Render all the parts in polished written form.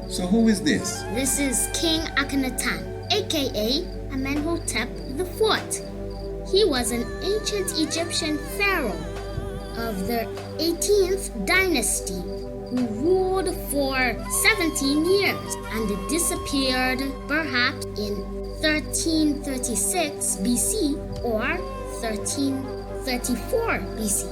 So who is this? This is King Akhenaten, aka Amenhotep IV. He was an ancient Egyptian pharaoh of the 18th dynasty who ruled for 17 years and disappeared perhaps in 1336 BC or 1334 BC.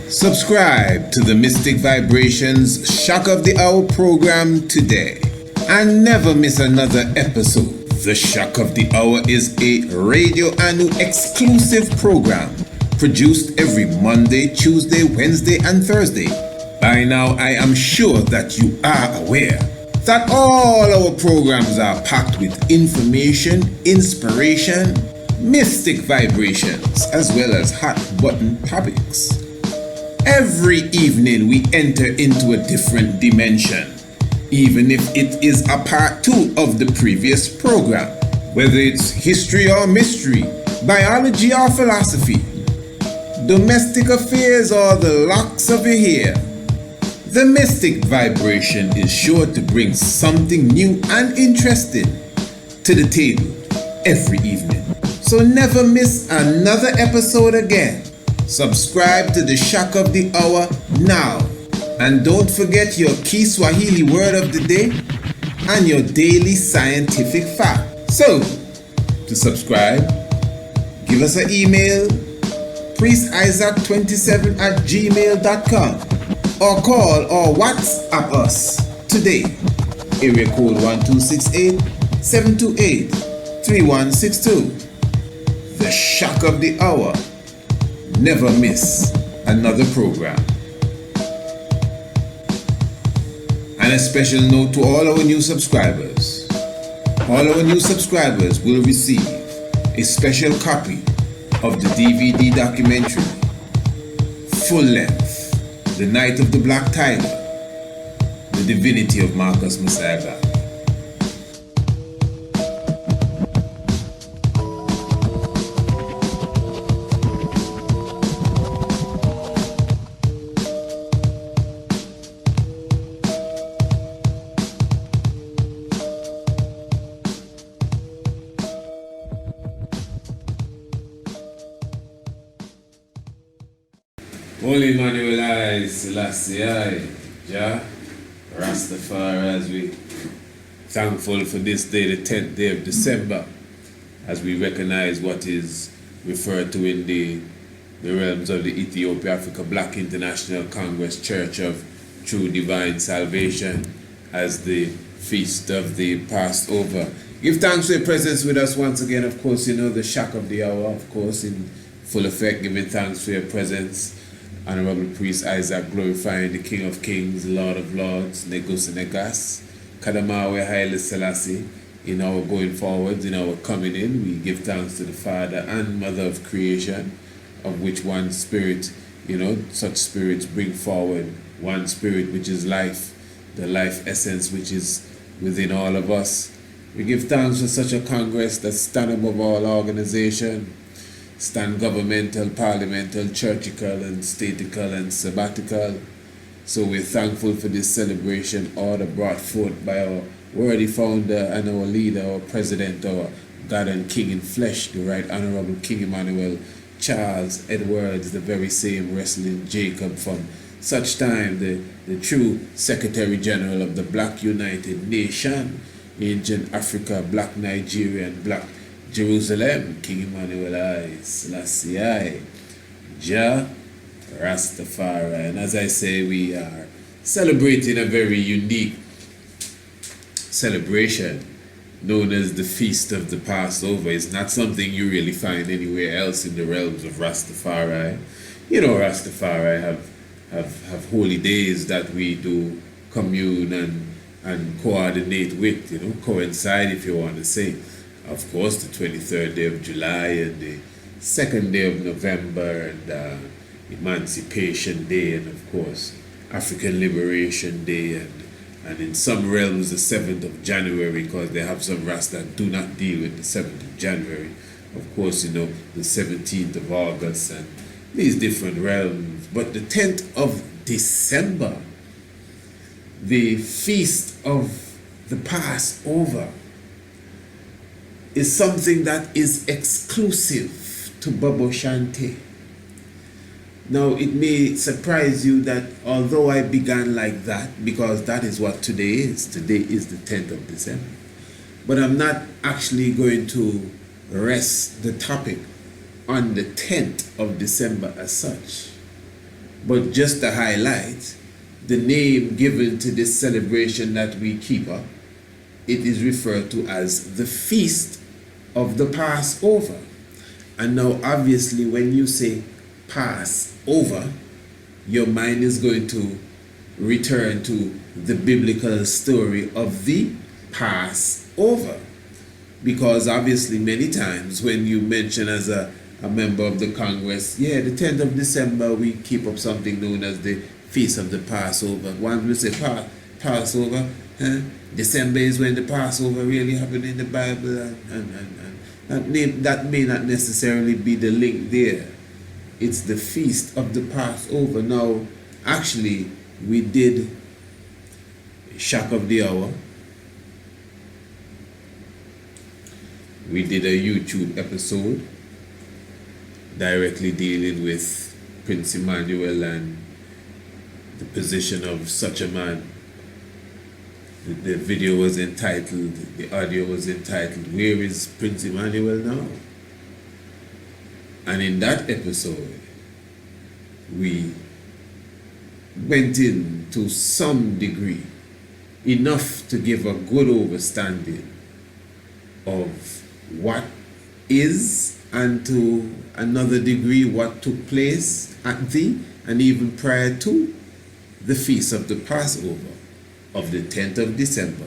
Subscribe to the Mystic Vibrations Shock of the Hour program today and never miss another episode. The Shock of the Hour is a radio and exclusive program produced every Monday, Tuesday, Wednesday, and Thursday. By now, I am sure that you are aware that all our programs are packed with information, inspiration, mystic vibrations, as well as hot button topics. Every evening we enter into a different dimension, even if it is a part 2 of the previous program, whether it's history or mystery, biology or philosophy, domestic affairs or the locks of your hair. The mystic vibration is sure to bring something new and interesting to the table every evening. So never miss another episode again. Subscribe to the Shock of the Hour now. And don't forget your key Swahili word of the day and your daily scientific fact. So, to subscribe, give us an email, priestisaac27@gmail.com, or call or WhatsApp us today. Area code 1268-728-3162. The Shock of the Hour. Never miss another program. And a special note to all our new subscribers. All our new subscribers will receive a special copy of the DVD documentary, full length, The Night of the Black Tiger, The Divinity of Marcus Messiah God. Holy Emmanuel I, Selassie I, Rastafari, as we thankful for this day, the 10th day of December, as we recognize what is referred to in the realms of the Ethiopia Africa Black International Congress Church of True Divine Salvation as the feast of the Passover. Give thanks for your presence with us once again. Of course, you know the Shock of the Hour, of course, in full effect, giving thanks for your presence. Honorable Priest Isaac, glorifying the King of Kings, Lord of Lords, Negus and Negas, Kadamawe Haile Selassie, in our going forward, in our coming in. We give thanks to the Father and Mother of creation, of which one spirit, such spirits bring forward one spirit, which is life, the life essence which is within all of us. We give thanks for such a Congress that stand above all organization, stand governmental, parliamental, churchical, and statical, and sabbatical. So we're thankful for this celebration order brought forth by our worthy founder and our leader, our president, our God and King in flesh, the Right Honorable King Emmanuel Charles Edwards, the very same wrestling Jacob from such time, the true Secretary General of the Black United Nation, Ancient Africa, Black Nigeria, and Black Jerusalem, King Emmanuel I, Selassie I, Rastafari. And as I say, we are celebrating a very unique celebration known as the Feast of the Passover. It's not something you really find anywhere else in the realms of Rastafari. Rastafari have holy days that we do commune and coordinate with, coincide if you want to say. Of course, the 23rd day of July and the 2nd day of November and Emancipation Day, and of course African Liberation Day, and in some realms the 7th of January, because they have some Rastas that do not deal with the 7th of January. Of course, the 17th of August and these different realms. But the 10th of December, the feast of the Passover, is something that is exclusive to Bobo Shanti. Now, it may surprise you that although I began like that, because that is what today is the 10th of December, but I'm not actually going to rest the topic on the 10th of December as such, but just to highlight the name given to this celebration that we keep up. It is referred to as the Feast of the Passover. And now obviously when you say Passover, your mind is going to return to the biblical story of the Passover. Because obviously many times when you mention as a member of the Congress, the 10th of December we keep up something known as the Feast of the Passover. One will say Passover, December is when the Passover really happened in the Bible, and that may not necessarily be the link there. It's the Feast of the Passover. Now, actually, we did Shock of the Hour. We did a YouTube episode directly dealing with Prince Emmanuel and the position of such a man. The video was entitled, the audio was entitled, Where is Prince Emmanuel Now? And in that episode, we went in to some degree, enough to give a good understanding of what is, and to another degree what took place at the, and even prior to, the Feast of the Passover of the 10th of December,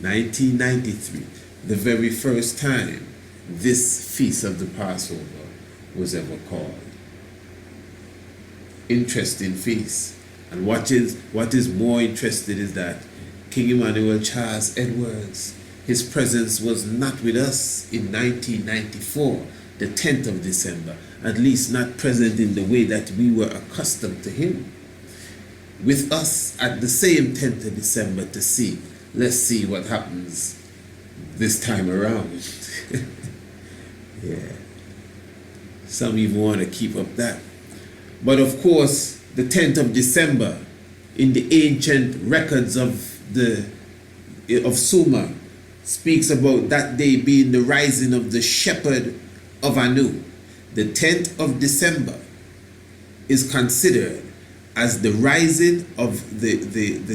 1993, the very first time this Feast of the Passover was ever called. Interesting feast. And what is more interesting is that King Emmanuel Charles Edwards, his presence was not with us in 1994, the 10th of December, at least not present in the way that we were accustomed to him. With us at the same 10th of December to see. Let's see what happens this time around. Some even want to keep up that. But of course, the 10th of December, in the ancient records of Sumer, speaks about that day being the rising of the shepherd of Anu. The 10th of December is considered as the rising of the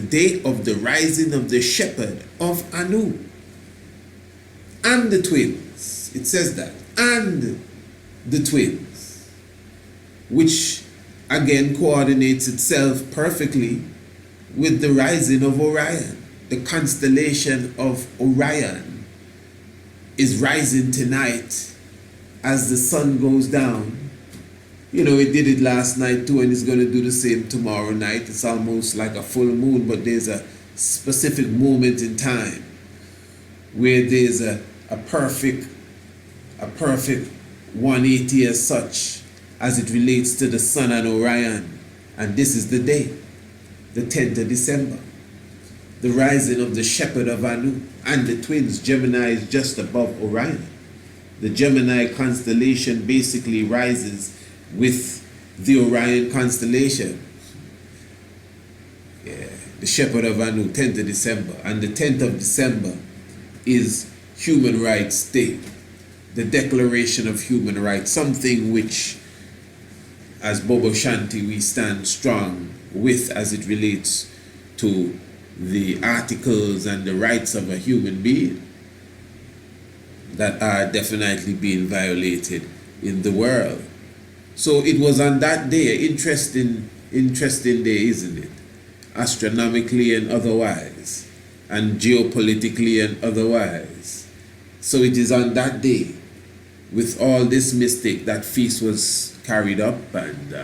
day of the rising of the shepherd of Anu. And the twins. It says that. And the twins. Which again coordinates itself perfectly with the rising of Orion. The constellation of Orion is rising tonight as the sun goes down. It did it last night too, and it's going to do the same tomorrow night. It's almost like a full moon, but there's a specific moment in time where there's a perfect 180 as such as it relates to the sun and Orion. And this is the day, the 10th of December, the rising of the shepherd of Anu and the twins. Gemini is just above Orion. The Gemini constellation basically rises with the Orion constellation. The shepherd of Anu, 10th of December. And the 10th of December is Human Rights Day, the Declaration of Human Rights, something which, as Bobo Shanti, we stand strong with as it relates to the articles and the rights of a human being that are definitely being violated in the world. So it was on that day, interesting day, isn't it? Astronomically and otherwise, and geopolitically and otherwise. So it is on that day, with all this mystic, that feast was carried up, and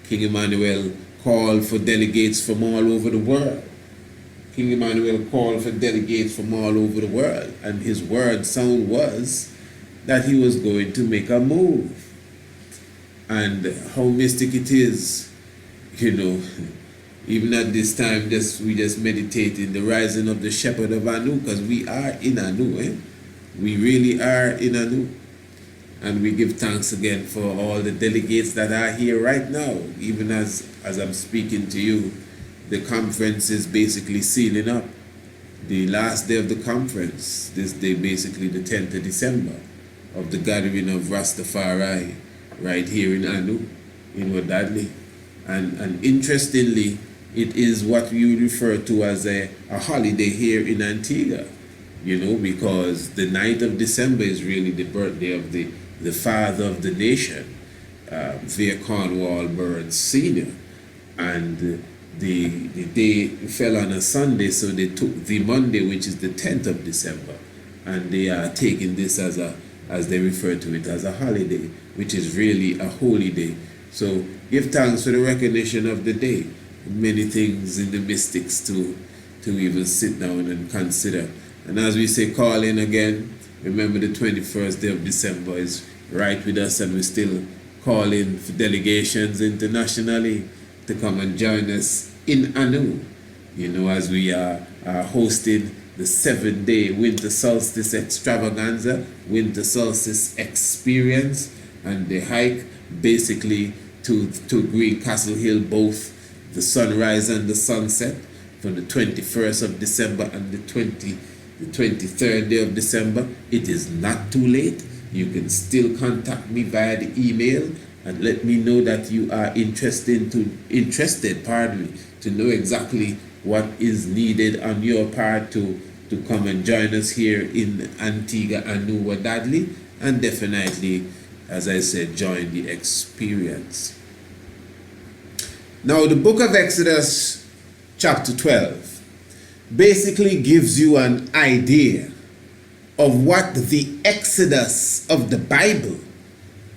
King Emmanuel called for delegates from all over the world. King Emmanuel called for delegates from all over the world, and his word sound was that he was going to make a move. And how mystic it is, even at this time, we just meditate in the rising of the shepherd of Anu, because we are in Anu, we really are in Anu. And we give thanks again for all the delegates that are here right now. Even as I'm speaking to you, the conference is basically sealing up. The last day of the conference, this day basically the 10th of December, of the gathering of Rastafari right here in Anu, in Wadadli. And interestingly, it is what you refer to as a holiday here in Antigua, because the 9th of December is really the birthday of the father of the nation, Via Cornwall Burns Sr. And the day fell on a Sunday, so they took the Monday, which is the 10th of December, and they are taking this as they refer to it, as a holiday, which is really a holy day. So give thanks for the recognition of the day. Many things in the mystics to even sit down and consider. And as we say, call in again. Remember, the 21st day of December is right with us, and we still call in for delegations internationally to come and join us in Anu, as we are hosting the 7-day winter solstice extravaganza, winter solstice experience, and the hike basically to Green Castle Hill, both the sunrise and the sunset, from the 21st of December and the 23rd day of December. It is not too late. You can still contact me via the email and let me know that you are interested to know exactly what is needed on your part to come and join us here in Antigua and Wadadli, and definitely, as I said, join the experience. Now, the book of Exodus chapter 12 basically gives you an idea of what the Exodus of the Bible,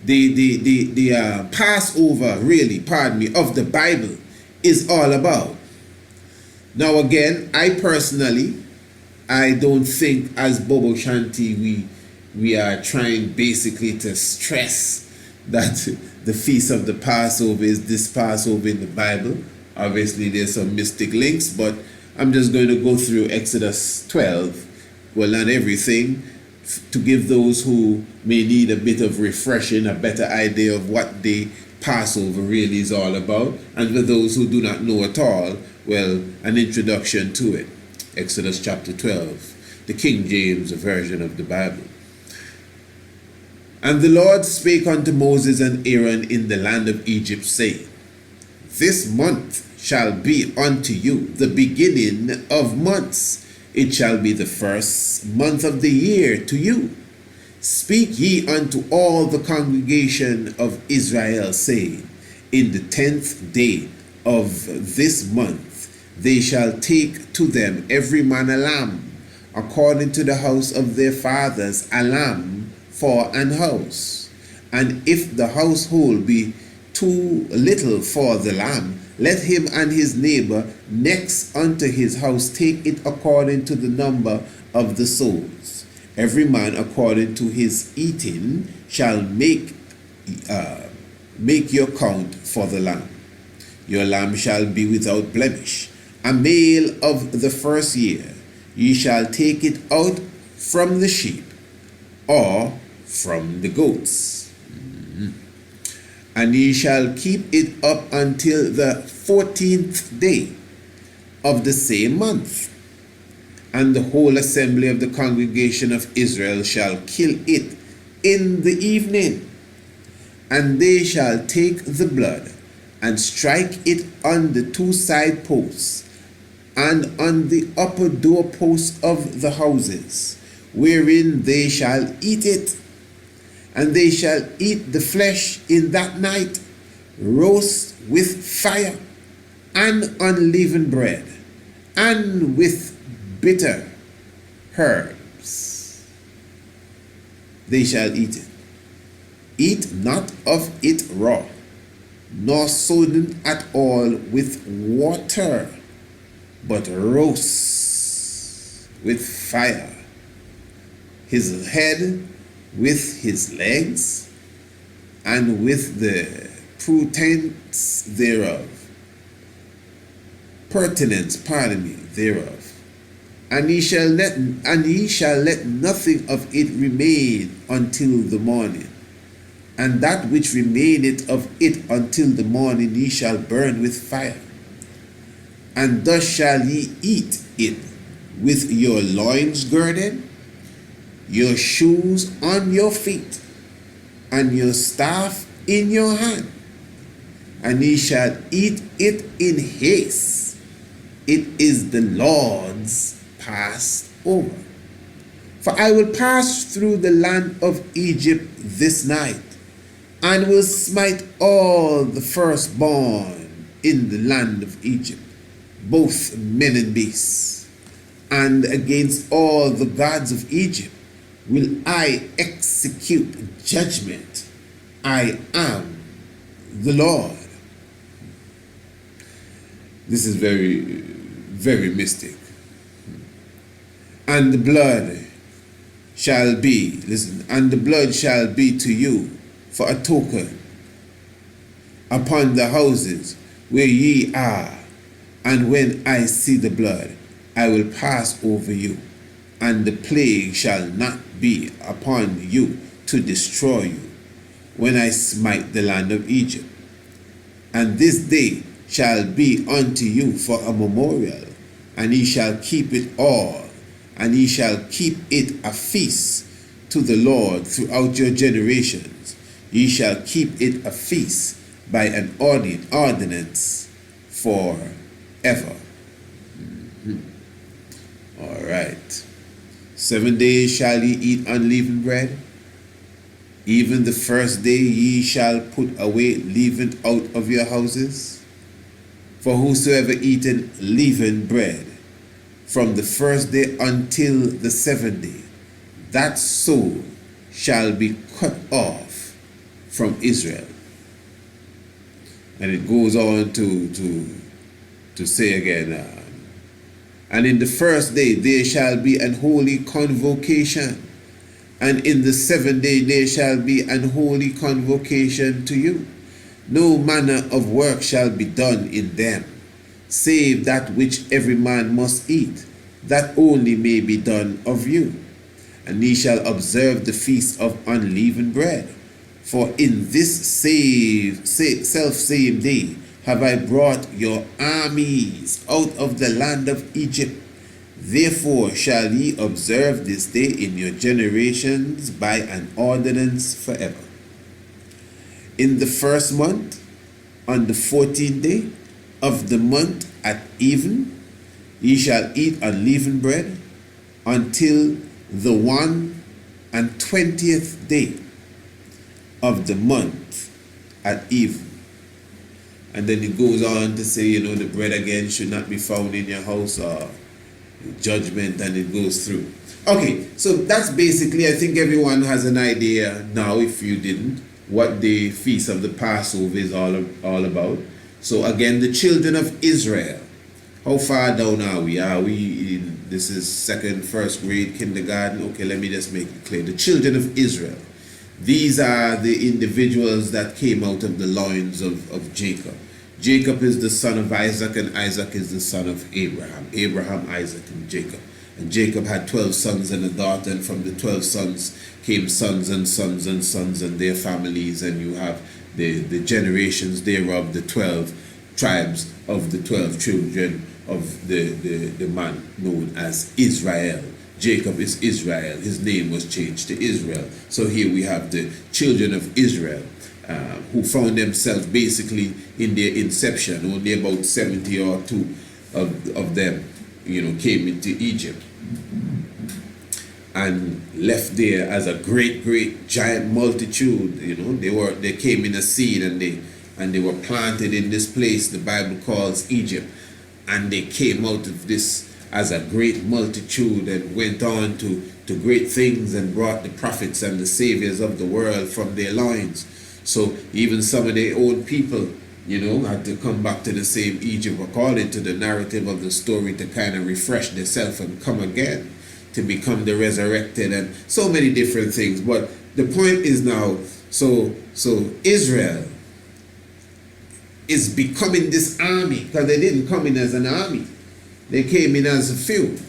the Passover, really, of the Bible is all about. Now again, I don't think as Bobo Shanti we are trying basically to stress that the feast of the Passover is this Passover in the Bible. Obviously there's some mystic links, but I'm just going to go through Exodus 12, well, not everything, to give those who may need a bit of refreshing a better idea of what the Passover really is all about, and for those who do not know at all, well, an introduction to it. Exodus chapter 12, the King James version of the Bible. And the Lord spake unto Moses and Aaron in the land of Egypt, saying, This month shall be unto you the beginning of months. It shall be the first month of the year to you. Speak ye unto all the congregation of Israel, saying, In the 10th day of this month they shall take to them every man a lamb, according to the house of their fathers, a lamb for an house. And if the household be too little for the lamb, let him and his neighbor next unto his house take it according to the number of the souls. Every man according to his eating shall make your count for the lamb. Your lamb shall be without blemish, a male of the first year. Ye shall take it out from the sheep or from the goats. And ye shall keep it up until the 14th day of the same month. And the whole assembly of the congregation of Israel shall kill it in the evening. And they shall take the blood and strike it on the two side posts and on the upper doorposts of the houses, wherein they shall eat it. And they shall eat the flesh in that night, roast with fire and unleavened bread, and with bitter herbs. They shall eat it. Eat not of it raw, nor sodden at all with water, but roasts with fire his head with his legs, and with the pertinence thereof. And ye shall let nothing of it remain until the morning. And that which remaineth of it until the morning ye shall burn with fire. And thus shall ye eat it, with your loins girded, your shoes on your feet, and your staff in your hand. And ye shall eat it in haste. It is the Lord's Passover. For I will pass through the land of Egypt this night, and will smite all the firstborn in the land of Egypt, both men and beasts. And against all the gods of Egypt will I execute judgment. I am the Lord. This is very, very mystic. And the blood shall be, listen, and the blood shall be to you for a token upon the houses where ye are. And when I see the blood, I will pass over you, and the plague shall not be upon you to destroy you when I smite the land of Egypt. And this day shall be unto you for a memorial, and ye shall keep it all, and ye shall keep it a feast to the Lord throughout your generations. Ye shall keep it a feast by an ordinance forever. All right. 7 days shall ye eat unleavened bread. Even the first day ye shall put away leaven out of your houses. For whosoever eateth leavened bread from the first day until the 7th day, that soul shall be cut off from Israel. And it goes on to say again, and in the first day there shall be an holy convocation, and in the 7th day there shall be an holy convocation to you. No manner of work shall be done in them, save that which every man must eat, that only may be done of you. And ye shall observe the feast of unleavened bread. For in this self-same day have I brought your armies out of the land of Egypt. Therefore shall ye observe this day in your generations by an ordinance forever. In the first month, on the 14th day of the month at even, ye shall eat unleavened bread until the 21st day of the month at even. And then it goes on to say, the bread again should not be found in your house, or judgment, and it goes through. Okay, so that's basically, I think everyone has an idea now, if you didn't, what the Feast of the Passover is all about. So again, the children of Israel. How far down are we? This is first grade, kindergarten? Okay, let me just make it clear. The children of Israel. These are the individuals that came out of the loins of Jacob. Jacob is the son of Isaac, and Isaac is the son of Abraham. Abraham, Isaac, and Jacob. And Jacob had 12 sons and a daughter, and from the 12 sons came sons and sons and sons and their families, and you have the generations thereof, the 12 tribes of the 12 children of the man known as Israel. Jacob is Israel. His name was changed to Israel. So here we have the children of Israel, who found themselves basically in their inception. Only about 70 or 2 of them, came into Egypt and left there as a great giant multitude. They came in a seed, and they were planted in this place the Bible calls Egypt, and they came out of this as a great multitude and went on to great things and brought the prophets and the saviors of the world from their loins. So even some of their own people had to come back to the same Egypt according to the narrative of the story to kind of refresh themselves and come again to become the resurrected and so many different things. But the point is now, so Israel is becoming this army, because they didn't come in as an army. They came in as a few.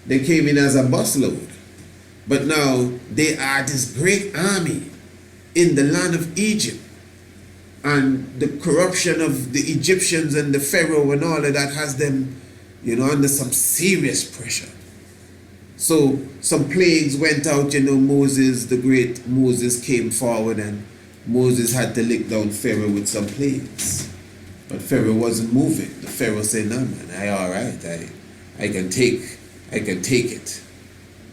They came in as a busload. But now they are this great army in the land of Egypt. And the corruption of the Egyptians and the Pharaoh and all of that has them, under some serious pressure. So some plagues went out, Moses, the great Moses, came forward, and Moses had to lick down Pharaoh with some plagues. But Pharaoh wasn't moving. The Pharaoh said, no man, all right, I can take it.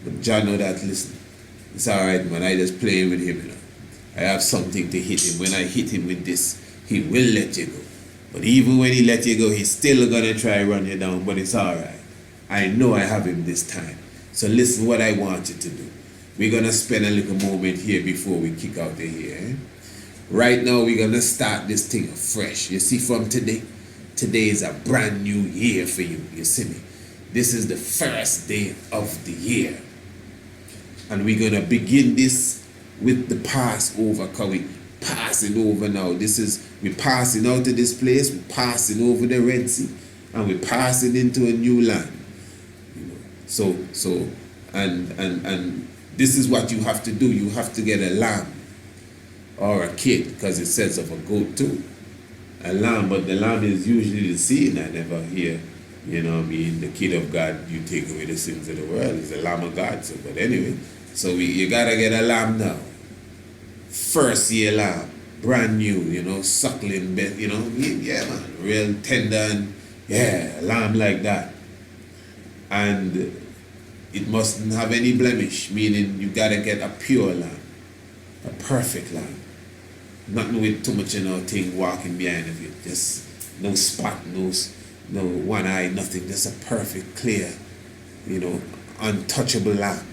But John know that, listen, it's all right, man, I just play with him, I have something to hit him. When I hit him with this, he will let you go. But even when he let you go, he's still gonna try run you down, but it's all right. I know I have him this time. So listen what I want you to do. We're gonna spend a little moment here before we kick out of here. Right now, we're gonna start this thing afresh. You see, from today is a brand new year for you. You see me? This is the first day of the year. And we're gonna begin this with the Passover, because we're passing over now. We're passing out of this place, we're passing over the Red Sea, and we're passing into a new land. So this is what you have to do. You have to get a lamb or a kid, because it says of a goat too. A lamb, but the lamb is usually the seed. I never hear, the kid of God, you take away the sins of the world. It's the Lamb of God. So, but anyway, so you gotta get a lamb now. First year lamb, brand new, suckling bit, yeah man, real tender and a lamb like that. And it mustn't have any blemish, meaning you gotta get a pure lamb, a perfect lamb. Nothing with too much thing walking behind of it. Just no spot, no one eye, nothing. Just a perfect, clear, untouchable lamb.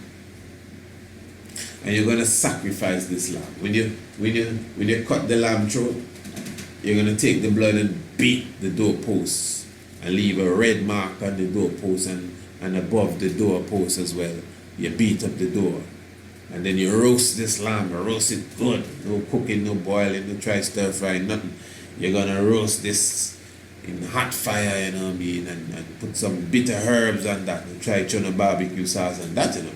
And you're gonna sacrifice this lamb. When you cut the lamb throat, you're gonna take the blood and beat the doorposts and leave a red mark on the doorpost and above the doorpost as well. You beat up the door. And then you roast this lamb, roast it good. No cooking, no boiling, no try stir fry, nothing. You're gonna roast this in hot fire, and put some bitter herbs on that, and try tuna barbecue sauce and that, man.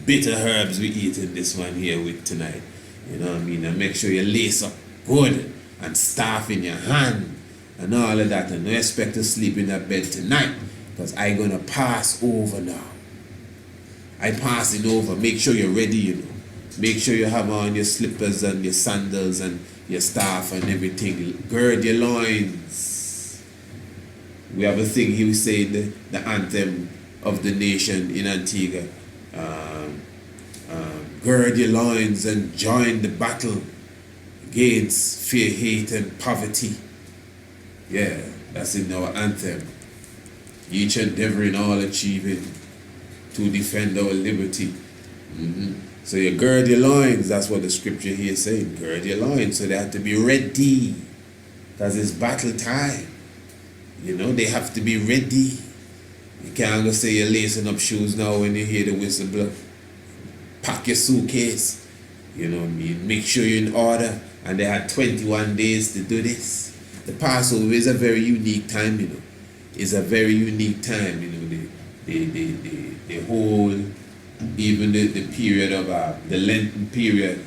Bitter herbs we eating this one here with tonight. And make sure you lace up good and staff in your hand and all of that. And no expect to sleep in that bed tonight, because I gonna pass over now. I passing over. Make sure you're ready, Make sure you have on your slippers and your sandals and your staff and everything. Gird your loins. We have a thing here we say the anthem of the nation in Antigua. Gird your loins and join the battle against fear, hate, and poverty. Yeah, that's in our anthem. Each endeavoring, all achieving to defend our liberty. So you gird your loins. That's what the scripture here is saying. Gird your loins. So they have to be ready, because it's battle time. They have to be ready. You can't go say you're lacing up shoes now when you hear the whistle blow. Pack your suitcase. Make sure you're in order. And they had 21 days to do this. The Passover is a very unique time, It's a very unique time, the whole, even the period of the Lenten period,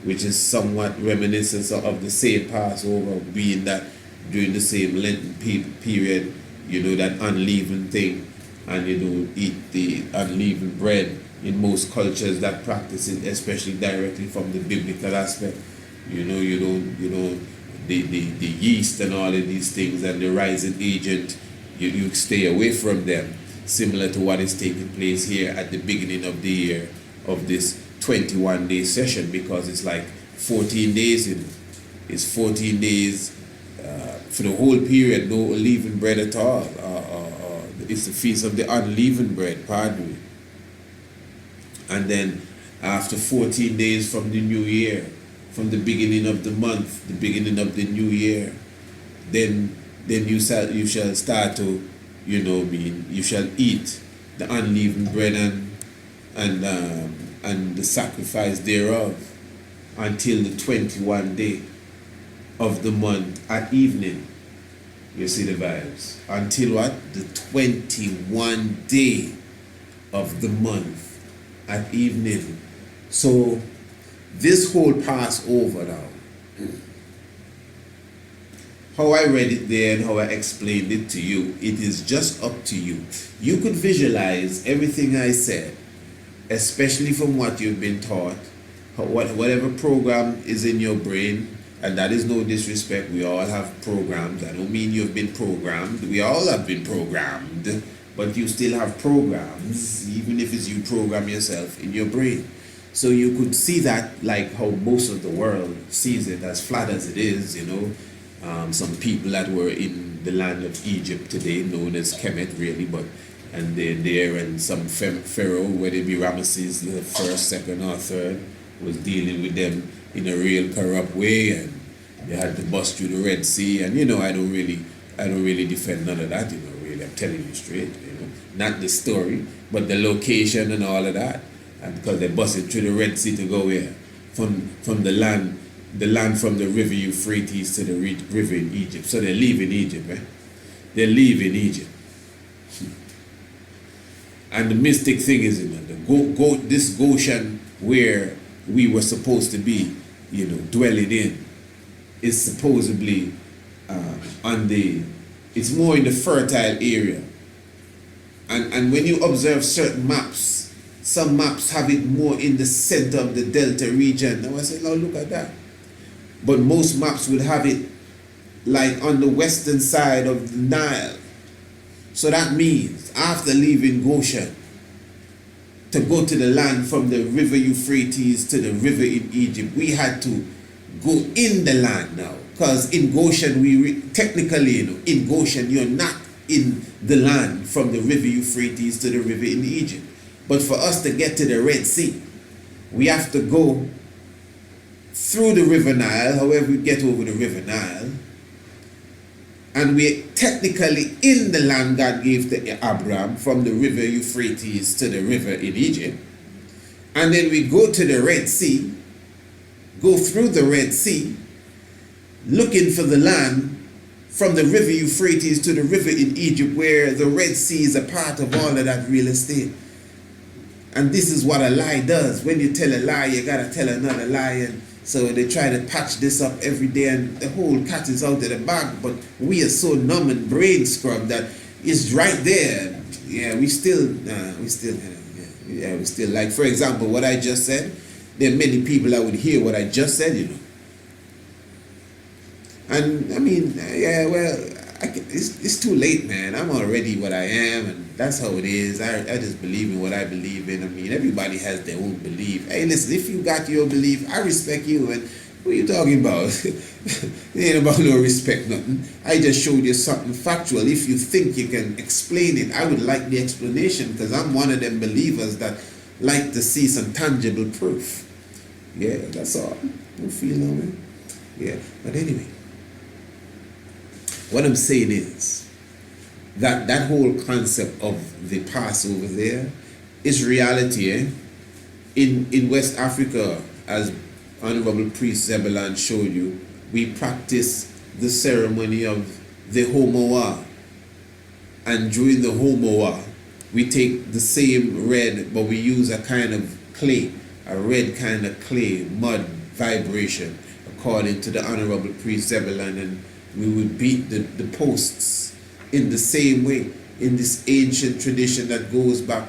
which is somewhat reminiscent of the same Passover, being that during the same Lenten period, that unleavened thing, and you don't eat the unleavened bread in most cultures that practice it, especially directly from the biblical aspect. You don't the yeast and all of these things and the rising agent, you stay away from them. Similar to what is taking place here at the beginning of the year of this 21-day session, because it's like 14 days. It's 14 days for the whole period, no unleavened bread at all. It's the feast of the unleavened bread, pardon me. And then after 14 days from the new year, from the beginning of the month, the beginning of the new year, then you shall start to, you shall eat the unleavened bread and the sacrifice thereof until the 21 day of the month at evening. You see the vibes. Until what? The 21 day of the month at evening. So this whole Passover now, how I read it there and how I explained it to you, it is just up to you. You could visualize everything I said, especially from what you've been taught, whatever program is in your brain. And that is no disrespect. We all have programs. I don't mean you've been programmed. We all have been programmed. But you still have programs, even if it's you program yourself in your brain. So you could see that like how most of the world sees it, as flat as it is, some people that were in the land of Egypt today, known as Kemet really, and they're there, and some pharaoh, whether it be Ramesses the first, second, or third, was dealing with them in a real corrupt way, and they had to bust through the Red Sea, and I don't really defend none of that, really, I'm telling you straight, not the story, but the location and all of that, and because they busted through the Red Sea to go where? From the land from the river Euphrates to the river in Egypt. So they're leaving Egypt, right? They're leaving Egypt. And the mystic thing is, this Goshen where we were supposed to be, dwelling in, is supposedly it's more in the fertile area. And when you observe certain maps, some maps have it more in the center of the Delta region. Now I say, now look at that. But most maps would have it like on the western side of the Nile. So that means after leaving Goshen, to go to the land from the river Euphrates to the river in Egypt, we had to go in the land now. Because in Goshen, technically, in Goshen, you're not in the land from the river Euphrates to the river in Egypt. But for us to get to the Red Sea, we have to go through the river Nile, however we get over the river Nile. And we're technically in the land God gave to Abraham from the river Euphrates to the river in Egypt. And then we go to the Red Sea, go through the Red Sea, looking for the land from the river Euphrates to the river in Egypt, where the Red Sea is a part of all of that real estate. And this is what a lie does. When you tell a lie, you gotta tell another lie. And so they try to patch this up every day, and the whole cat is out of the bag. But we are so numb and brain scrubbed that it's right there. Yeah, we still like, for example, what I just said. There are many people that would hear what I just said, And I mean, it's too late, man. I'm already what I am, and that's how it is. I just believe in what I believe in. I mean, everybody has their own belief. Hey, listen, if you got your belief, I respect you. And what are you talking about? It ain't about no respect, nothing. I just showed you something factual. If you think you can explain it, I would like the explanation, because I'm one of them believers that like to see some tangible proof. Yeah, that's all. Don't feel no way. Yeah, but anyway. What I'm saying is that whole concept of the Passover there is reality. In West Africa, as Honorable Priest Zebulon showed you, we practice the ceremony of the Homoa. And during the Homoa, we take the same red, but we use a kind of clay, a red kind of clay, mud vibration, according to the Honorable Priest Zebulon, and we would beat the posts in the same way, in this ancient tradition that goes back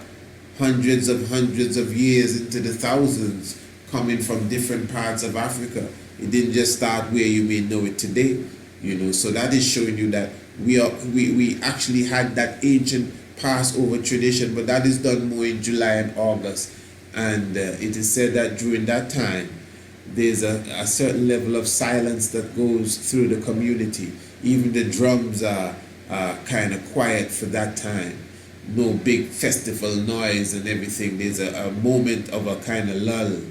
hundreds of years into the thousands, coming from different parts of Africa. It didn't just start where you may know it today, So that is showing you that we actually had that ancient Passover tradition, but that is done more in July and August. And it is said that during that time, there's a certain level of silence that goes through the community. Even the drums are kind of quiet for that time. No big festival noise and everything. There's a moment of a kind of lull,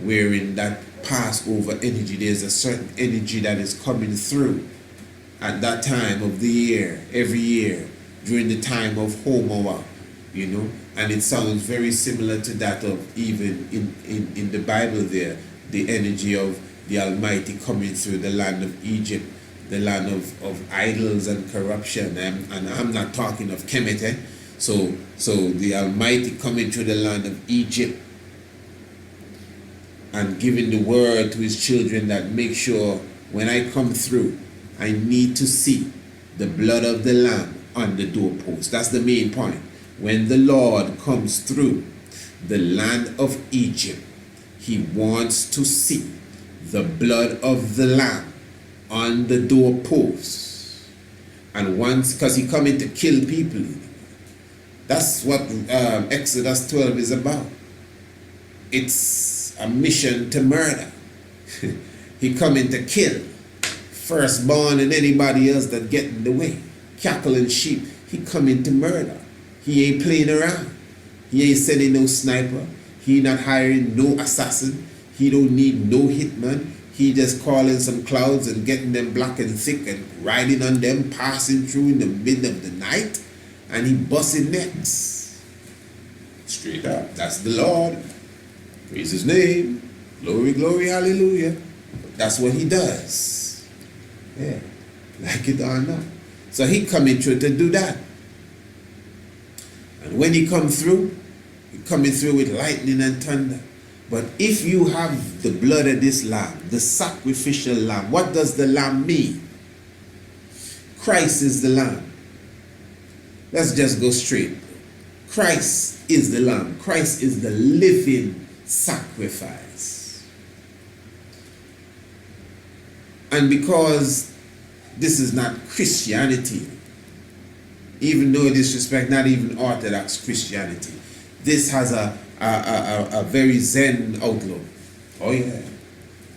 where in that Passover energy, there's a certain energy that is coming through. at that time of the year, every year, during the time of Homoa, you know, and it sounds very similar to that of even in the Bible there, the energy of the Almighty coming through the land of Egypt, the land of idols and corruption, and I'm not talking of Kemet, so the Almighty coming through the land of Egypt and giving the word to his children that make sure when I come through, I need to see the blood of the Lamb on the doorpost. That's the main point. When the Lord comes through the land of Egypt, he wants to see the blood of the Lamb on the doorpost. And once, because he coming to kill people. That's what Exodus 12 is about. It's a mission to murder. He coming to kill firstborn and anybody else that get in the way. Cattle and sheep. He coming to murder. He ain't playing around. He ain't sending no sniper. He not hiring no assassin. He don't need no hitman. He just calling some clouds and getting them black and thick and riding on them, passing through in the middle of the night, and he busting necks. Straight up. That's the Lord. Praise his name. Glory, glory, hallelujah. That's what he does. Yeah. Like it or not. So he coming through to do that. And when he come through, he coming through with lightning and thunder. But if you have the blood of this lamb, the sacrificial lamb, what does the lamb mean? Christ is the lamb. Let's just go straight. Christ is the lamb. Christ is the living sacrifice. And because this is not Christianity, even though disrespect, not even Orthodox Christianity, this has a very Zen outlook. Oh yeah.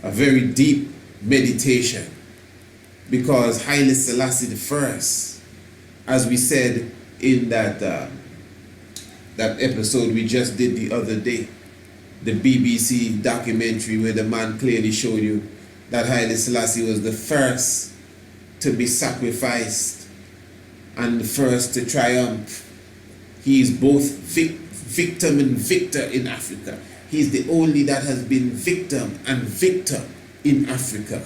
A very deep meditation. Because Haile Selassie the first, as we said in that episode we just did the other day, the BBC documentary where the man clearly showed you that Haile Selassie was the first to be sacrificed and the first to triumph. He is both victim and victor in Africa. He's the only that has been victim and victor in Africa.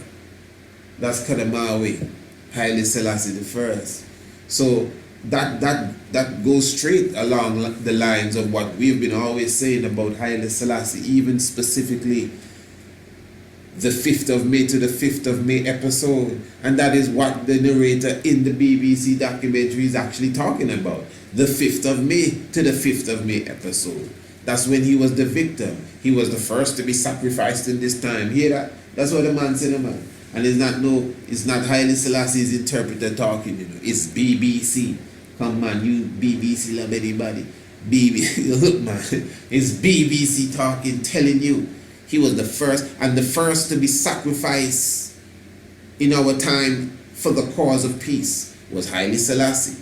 That's Kadamawe, Haile Selassie the first. So that goes straight along the lines of what we've been always saying about Haile Selassie, even specifically the 5th of May to the 5th of May episode. And that is what the narrator in the BBC documentary is actually talking about. The 5th of May to the 5th of May episode. That's when he was the victim. He was the first to be sacrificed in this time. Hear that? That's what the man said, man. And it's not Haile Selassie's interpreter talking, you know. It's BBC. Come man, you BBC love anybody. Look man, it's BBC talking, telling you he was the first, and the first to be sacrificed in our time for the cause of peace was Haile Selassie.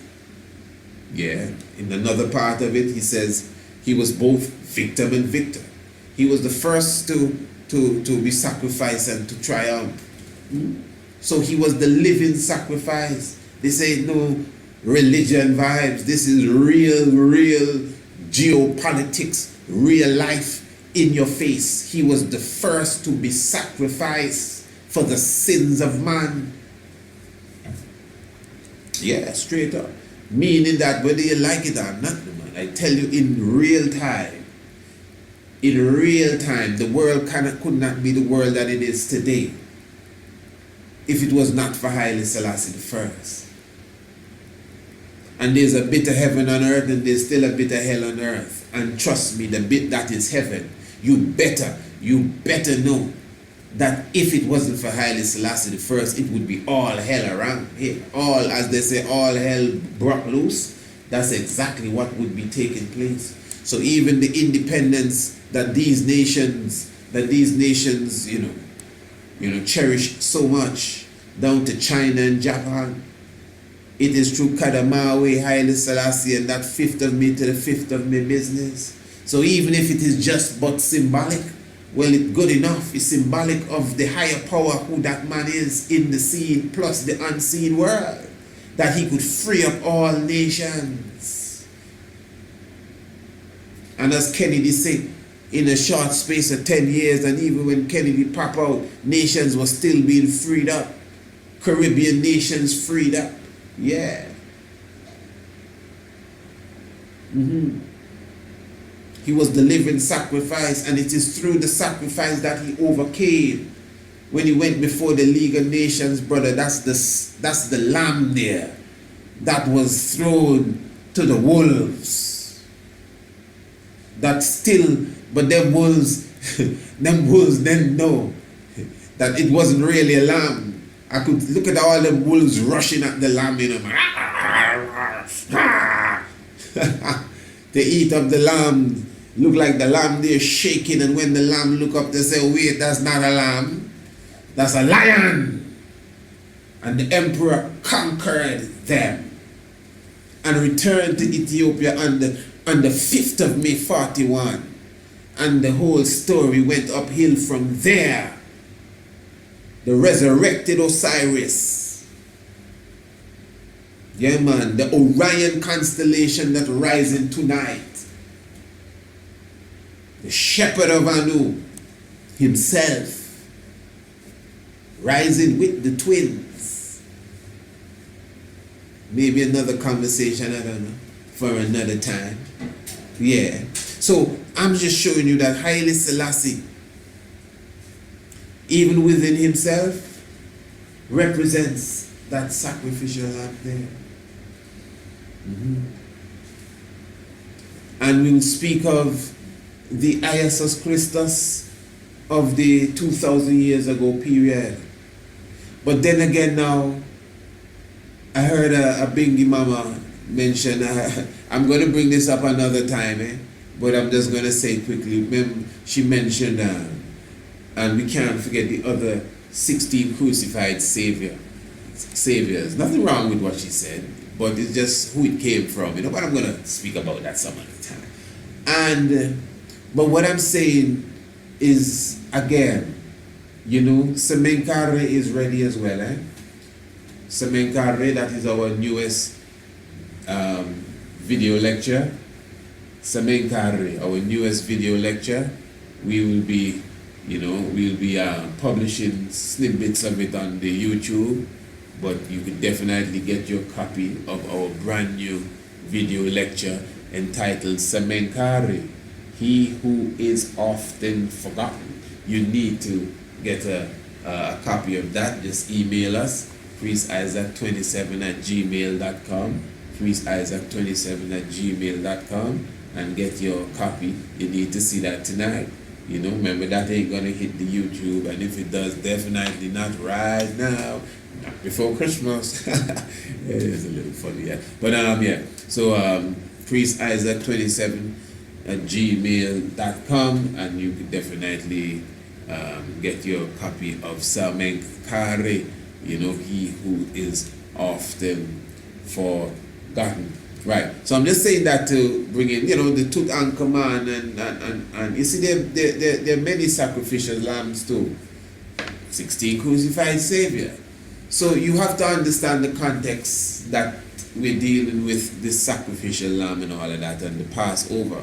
Yeah, in another part of it, he says he was both victim and victor. He was the first to be sacrificed and to triumph. So he was the living sacrifice. This ain't no religion vibes. This is real geopolitics, real life in your face. He was the first to be sacrificed for the sins of man. Yeah, straight up. Meaning that whether you like it or not, man, I tell you, in real time, the world could not be the world that it is today if it was not for Haile Selassie the first. And there's a bit of heaven on earth and there's still a bit of hell on earth. And trust me, the bit that is heaven, you better know that if it wasn't for Haile Selassie the first, it would be all hell around here. All, as they say, all hell broke loose. That's exactly what would be taking place. So even the independence that these nations, cherish so much, down to China and Japan, it is through Kadamawe, Haile Selassie, and that 5th of May to the 5th of May business. So even if it is just but symbolic, well, it's good enough. It's symbolic of the higher power who that man is in the seen plus the unseen world. That he could free up all nations. And as Kennedy said, in a short space of 10 years, and even when Kennedy popped out, nations were still being freed up. Caribbean nations freed up. Yeah. He was the living sacrifice, and it is through the sacrifice that he overcame. When he went before the League of Nations, brother, that's the lamb there that was thrown to the wolves. That still, but them wolves didn't know that it wasn't really a lamb. I could look at all the wolves rushing at the lamb, you know. They eat up the lamb. Look like the lamb there shaking, and when the lamb look up, they say, wait, that's not a lamb. That's a lion. And the emperor conquered them and returned to Ethiopia on the 5th of May 41. And the whole story went uphill from there. The resurrected Osiris. Yeah, man, the Orion constellation that rising tonight. The shepherd of Anu himself rising with the twins. Maybe another conversation, I don't know, for another time. Yeah. So I'm just showing you that Haile Selassie, even within himself, represents that sacrificial lamb there. And we will speak of the Iesus Christus of the 2,000 years ago period. But then again now, I heard a Bingy Mama mention, I'm going to bring this up another time, but I'm just going to say it quickly. Remember, she mentioned, and we can't forget the other 16 crucified saviors. Nothing wrong with what she said, but it's just who it came from, you know, but I'm going to speak about that some other time. And, but what I'm saying is, again, you know, Semenkare is ready as well, Semenkare, that is our newest video lecture. Semenkare, our newest video lecture. We will be, you know, we'll be publishing snippets of it on the YouTube, but you could definitely get your copy of our brand new video lecture entitled Semenkare, He Who Is Often Forgotten. You need to get a copy of that. Just email us, priestisaac27@gmail.com, priestisaac27@gmail.com, and get your copy. You need to see that tonight. You know, remember that ain't gonna hit the YouTube, and if it does, definitely not right now, not before Christmas. It is a little funny, yeah. But yeah. So priestisaac27@gmail.com, and you can definitely get your copy of Semenkare, you know, He Who Is Often Forgotten. Right. So I'm just saying that to bring in, you know, the Tutankhamun and you see there are many sacrificial lambs too. 16 crucified Savior. So you have to understand the context that we're dealing with this sacrificial lamb and all of that, and the Passover.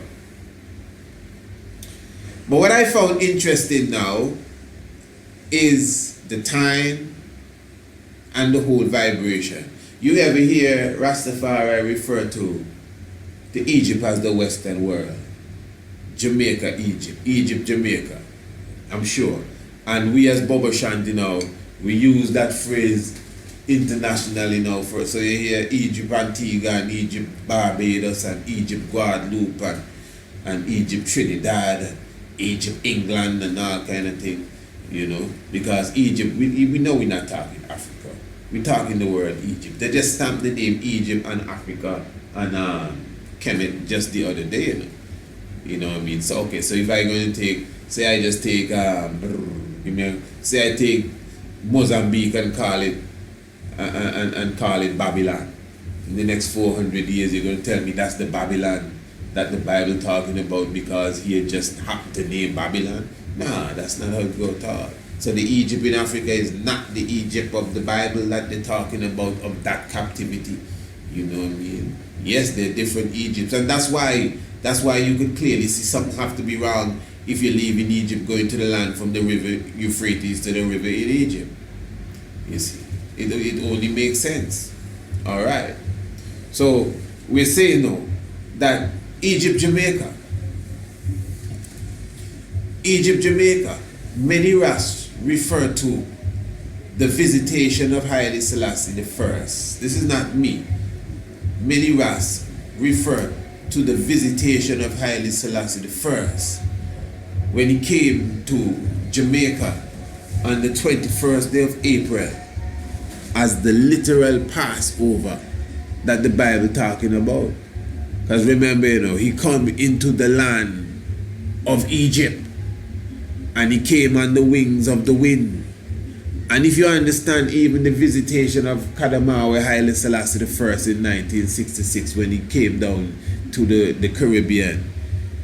But what I found interesting now is the time and the whole vibration. You ever hear Rastafari refer to Egypt as the Western world? Jamaica, Egypt, Jamaica, I'm sure. And we as Bobo Shanti now, we use that phrase internationally now. So you hear Egypt Antigua and Egypt Barbados and Egypt Guadeloupe and Egypt Trinidad, Egypt England and all kind of thing, you know, because Egypt, we know we're not talking Africa. We're talking the word Egypt. They just stamped the name Egypt and Africa and Kemet just the other day, you know what I mean? So okay, so if I'm going to take, say I just take, say I take Mozambique and call it Babylon. In the next 400 years, you're going to tell me that's the Babylon that the Bible talking about because he had just happened to name Babylon? Nah, that's not how it goes at all. So the Egypt in Africa is not the Egypt of the Bible that they're talking about, of that captivity. You know what I mean? Yes, they're different Egypts, and that's why you could clearly see something have to be wrong if you leave in Egypt going to the land from the river Euphrates to the river in Egypt. You see, it only makes sense. All right. So we're saying now that Egypt, Jamaica, many Rastas refer to the visitation of Haile Selassie the first. This is not me. Many Rastas refer to the visitation of Haile Selassie the first when he came to Jamaica on the 21st day of April as the literal Passover that the Bible talking about. Because remember, he come into the land of Egypt and he came on the wings of the wind. And if you understand even the visitation of Kadamawa Haile Selassie I in 1966 when he came down to the Caribbean,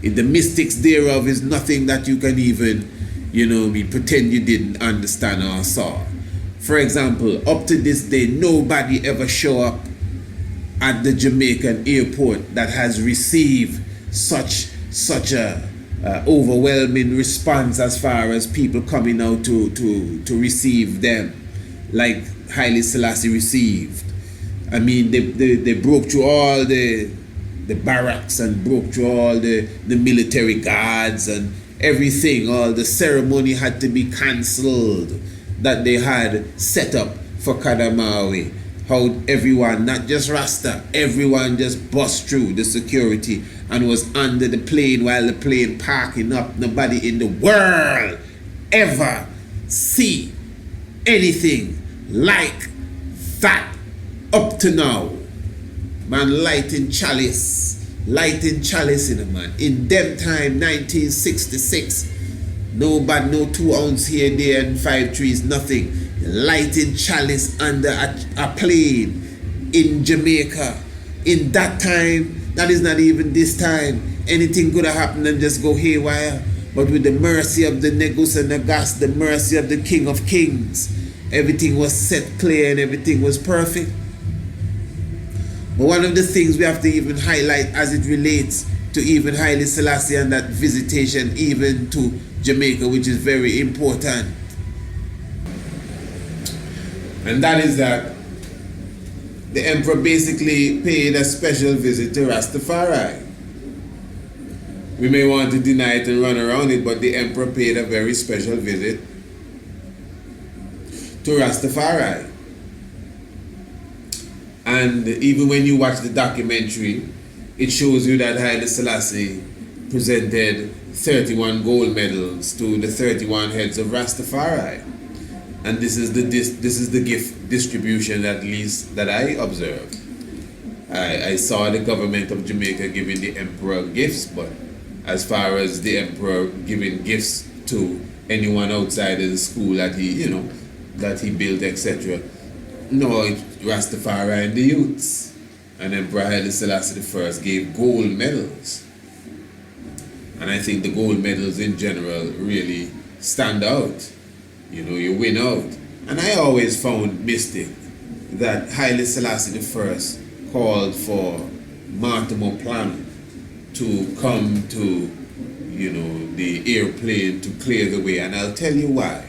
the mystics thereof is nothing that you can even, pretend you didn't understand or saw. For example, up to this day, nobody ever show up at the Jamaican airport that has received such a overwhelming response as far as people coming out to receive them, like Haile Selassie received. I mean, they broke through all the barracks and broke through all the military guards and everything. All the ceremony had to be cancelled that they had set up for Kadamawi. How everyone, not just Rasta, everyone just bust through the security and was under the plane while the plane parking up. Nobody in the world ever see anything like that up to now. Man, lighting chalice in a man. In them time, 1966, nobody, no 2 ounce here, there, and 5 trees, nothing. Lighting chalice under a plane in Jamaica. In that time, that is not even this time. Anything could have happened and just go haywire. But with the mercy of the Negus and the Gas, the mercy of the King of Kings, everything was set clear and everything was perfect. But one of the things we have to even highlight as it relates to even Haile Selassie and that visitation even to Jamaica, which is very important. And that is that the emperor basically paid a special visit to Rastafari. We may want to deny it and run around it, but the emperor paid a very special visit to Rastafari. And even when you watch the documentary, it shows you that Haile Selassie presented 31 gold medals to the 31 heads of Rastafari. And this is the gift distribution, at least that I observed. I saw the government of Jamaica giving the emperor gifts, but as far as the emperor giving gifts to anyone outside of the school that he built, etc., no, it's Rastafari and the youths. And Emperor Haile Selassie I gave gold medals. And I think the gold medals in general really stand out. You win out. And I always found mystic that Haile Selassie I called for Martimo Plan to come to, the airplane to clear the way. And I'll tell you why.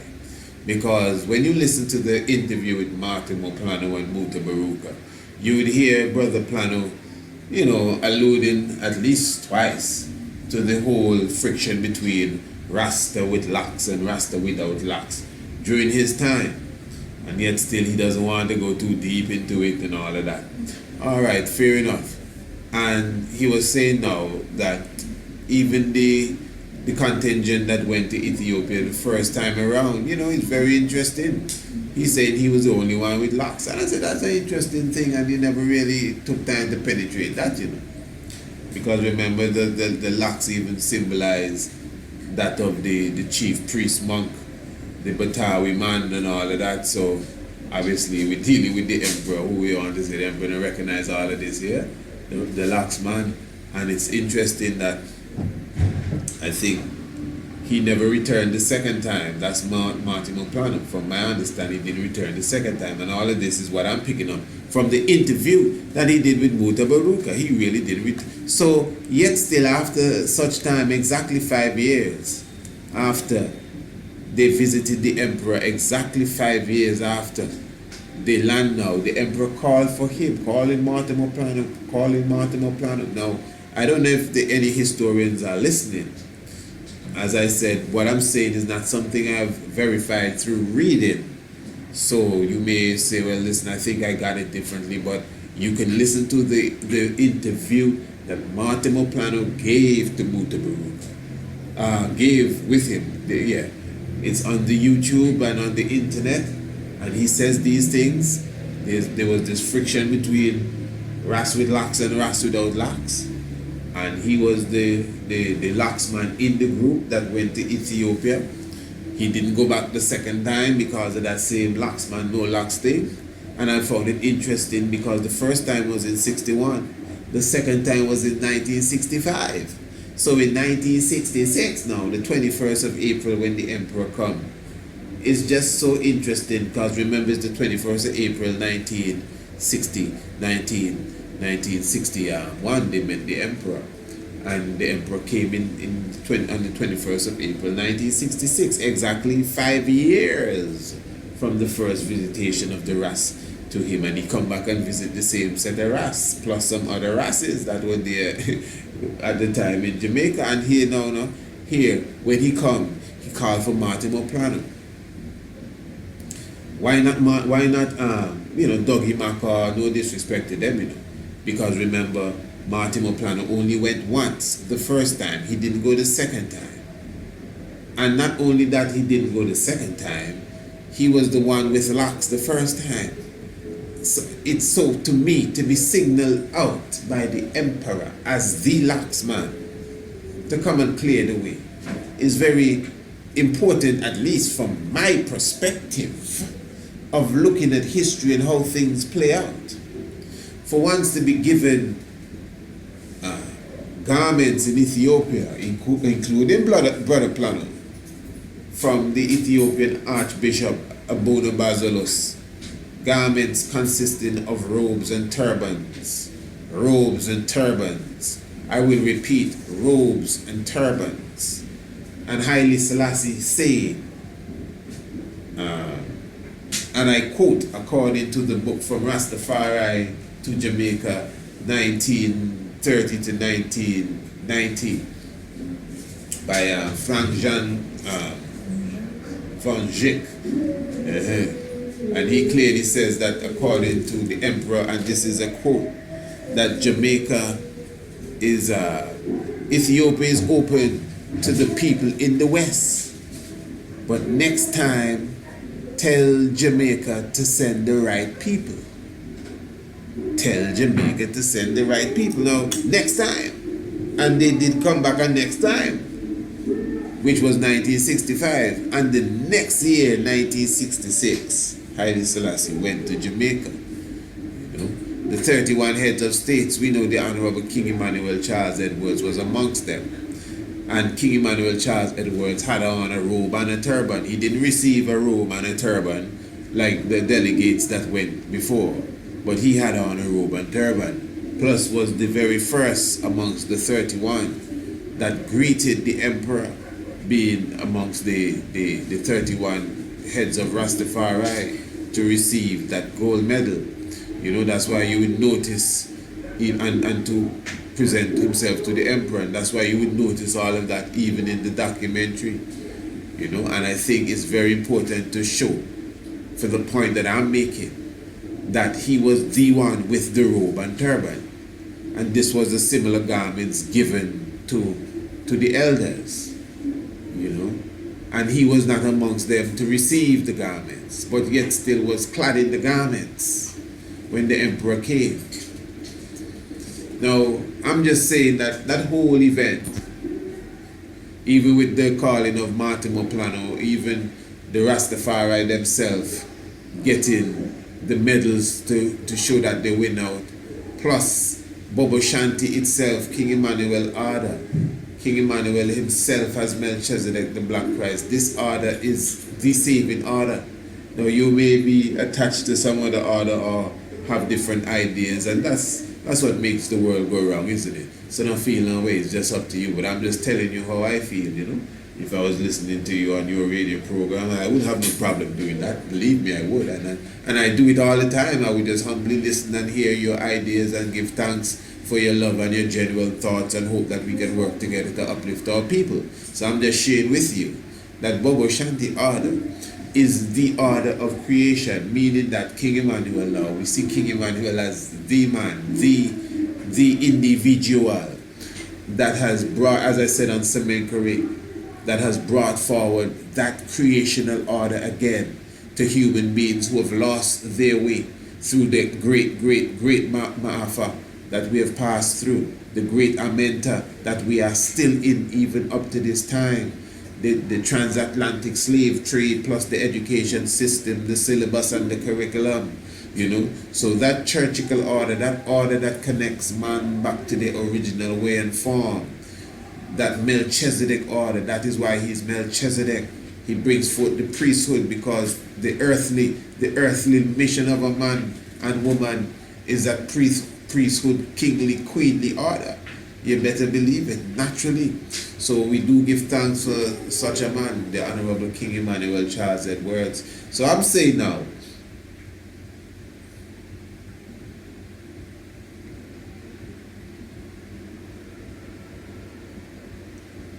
Because when you listen to the interview with Martimo Plano and Muta Baruka, you would hear Brother Plano, alluding at least twice to the whole friction between Rasta with locks and Rasta without locks during his time. And yet still he doesn't want to go too deep into it and all of that. All right, fair enough. And he was saying now that even the contingent that went to Ethiopia the first time around, it's very interesting. He said he was the only one with locks. And I said, that's an interesting thing, and you never really took time to penetrate that, Because remember, the locks even symbolize that of the chief priest monk, the Batawi man and all of that. So obviously we're dealing with the emperor, who we want to say the emperor recognize all of this here, the locks man. And it's interesting that I think he never returned the second time. That's Martin O'Planum. From my understanding, he didn't return the second time. And all of this is what I'm picking up from the interview that he did with Muta Baruka. He really did return. So, yet still after such time, exactly 5 years after they visited the emperor, exactly 5 years after they land now, the emperor called for him, calling Martin O'Planum. Now, I don't know if any historians are listening. As I said, what I'm saying is not something I've verified through reading. So you may say, well, listen, I think I got it differently, but you can listen to the interview that Martin O'Planum gave to Muta Baruka. Gave with him. It's on the YouTube and on the internet, and he says these things. There was this friction between Ras with locks and Ras without locks. And he was the locksman in the group that went to Ethiopia. He didn't go back the second time because of that same locksman, no locks thing. And I found it interesting because the first time was in 61. The second time was in 1965. So in 1966 now, the 21st of April when the emperor come, it's just so interesting because remember it's the 21st of April 1961 they met the emperor, and the emperor came on the 21st of April 1966, exactly 5 years from the first visitation of the Ras to him, and he come back and visit the same set of Ras plus some other Rases that were there at the time in Jamaica. And here now here when he come, he called for Martin O'Planum. Why not Dougie Maca? No disrespect to them, because remember, Martin O'Planum only went once the first time. He didn't go the second time. And not only that, he didn't go the second time, he was the one with locks the first time. So it's so to me to be signaled out by the emperor as the locksman to come and clear the way is very important, at least from my perspective of looking at history and how things play out. For once to be given garments in Ethiopia, including Brother Planum, from the Ethiopian Archbishop Abonobazolus, garments consisting of robes and turbans. Robes and turbans. I will repeat, robes and turbans. And Haile Selassie saying, and I quote according to the book From Rastafari to Jamaica, 1930 to 1990, by Frank Jean von Schick. And he clearly says that according to the emperor, and this is a quote, that Jamaica is, Ethiopia is open to the people in the West. But next time, tell Jamaica to send the right people. Tell Jamaica to send the right people. Now, next time. And they did come back on next time, which was 1965. And the next year, 1966, Haile Selassie went to Jamaica. The 31 heads of states, we know the Honorable King Emmanuel Charles Edwards was amongst them. And King Emmanuel Charles Edwards had on a robe and a turban. He didn't receive a robe and a turban like the delegates that went before, but he had on a robe and turban. Plus was the very first amongst the 31 that greeted the emperor, being amongst the 31 heads of Rastafari to receive that gold medal. That's why you would notice and to present himself to the emperor, and that's why you would notice all of that even in the documentary. And I think it's very important to show, for the point that I'm making, that he was the one with the robe and turban, and this was the similar garments given to the elders, and he was not amongst them to receive the garments, but yet still was clad in the garments when the emperor came. Now, I'm just saying that whole event, even with the calling of Martin O'Planum, even the Rastafari themselves getting the medals to show that they win out, plus Bobo Shanti itself, King Emmanuel order. King Emmanuel himself as Melchizedek, the Black Christ. This order is the saving order. Now you may be attached to some other order or have different ideas, and that's what makes the world go wrong, isn't it? So don't feel no way, it's just up to you. But I'm just telling you how I feel, you know. If I was listening to you on your radio program, I would have no problem doing that. Believe me, I would. And I do it all the time. I would just humbly listen and hear your ideas and give thanks for your love and your genuine thoughts and hope that we can work together to uplift our people. So I'm just sharing with you that Bobo Shanti order is the order of creation, meaning that King Emmanuel now, we see King Emmanuel as the man, the individual that has brought, as I said on Semenkari, that has brought forward that creational order again to human beings who have lost their way through the great Ma'afa that we have passed through, the great Amenta that we are still in even up to this time, the transatlantic slave trade plus the education system, the syllabus and the curriculum, you know. So that churchical order that connects man back to the original way and form, that Melchizedek order, that is why he's Melchizedek. He brings forth the priesthood because the earthly mission of a man and woman is that priesthood, kingly, queenly order. You better believe it, naturally. So we do give thanks for such a man, the Honorable King Emmanuel Charles Edwards. So I'm saying now,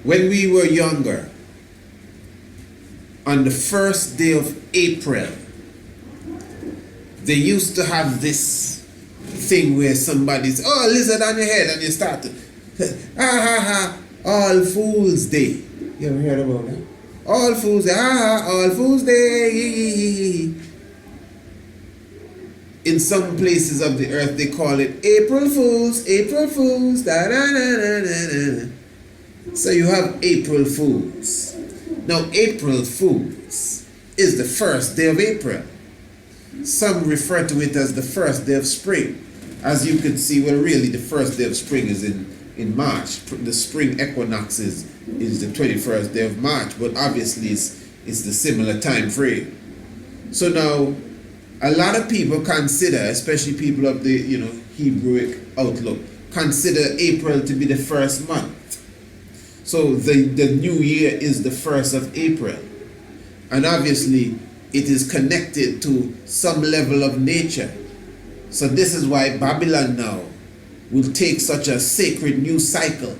when we were younger, on the first day of April, they used to have this thing where somebody's, oh, lizard on your head, and you start to, All Fool's Day. You ever heard about that? All Fool's Day, All Fool's Day. In some places of the earth, they call it April Fools, da da da da da da. So you have April Fools. Now April Fools is the first day of April. Some refer to it as the first day of spring. As you can see, well, really the first day of spring is in March. The spring equinox is the 21st day of March, but obviously it's the similar time frame. So now a lot of people consider, especially people of the Hebrewic outlook, consider April to be the first month. So the new year is the 1st of April. And obviously it is connected to some level of nature. So this is why Babylon now will take such a sacred new cycle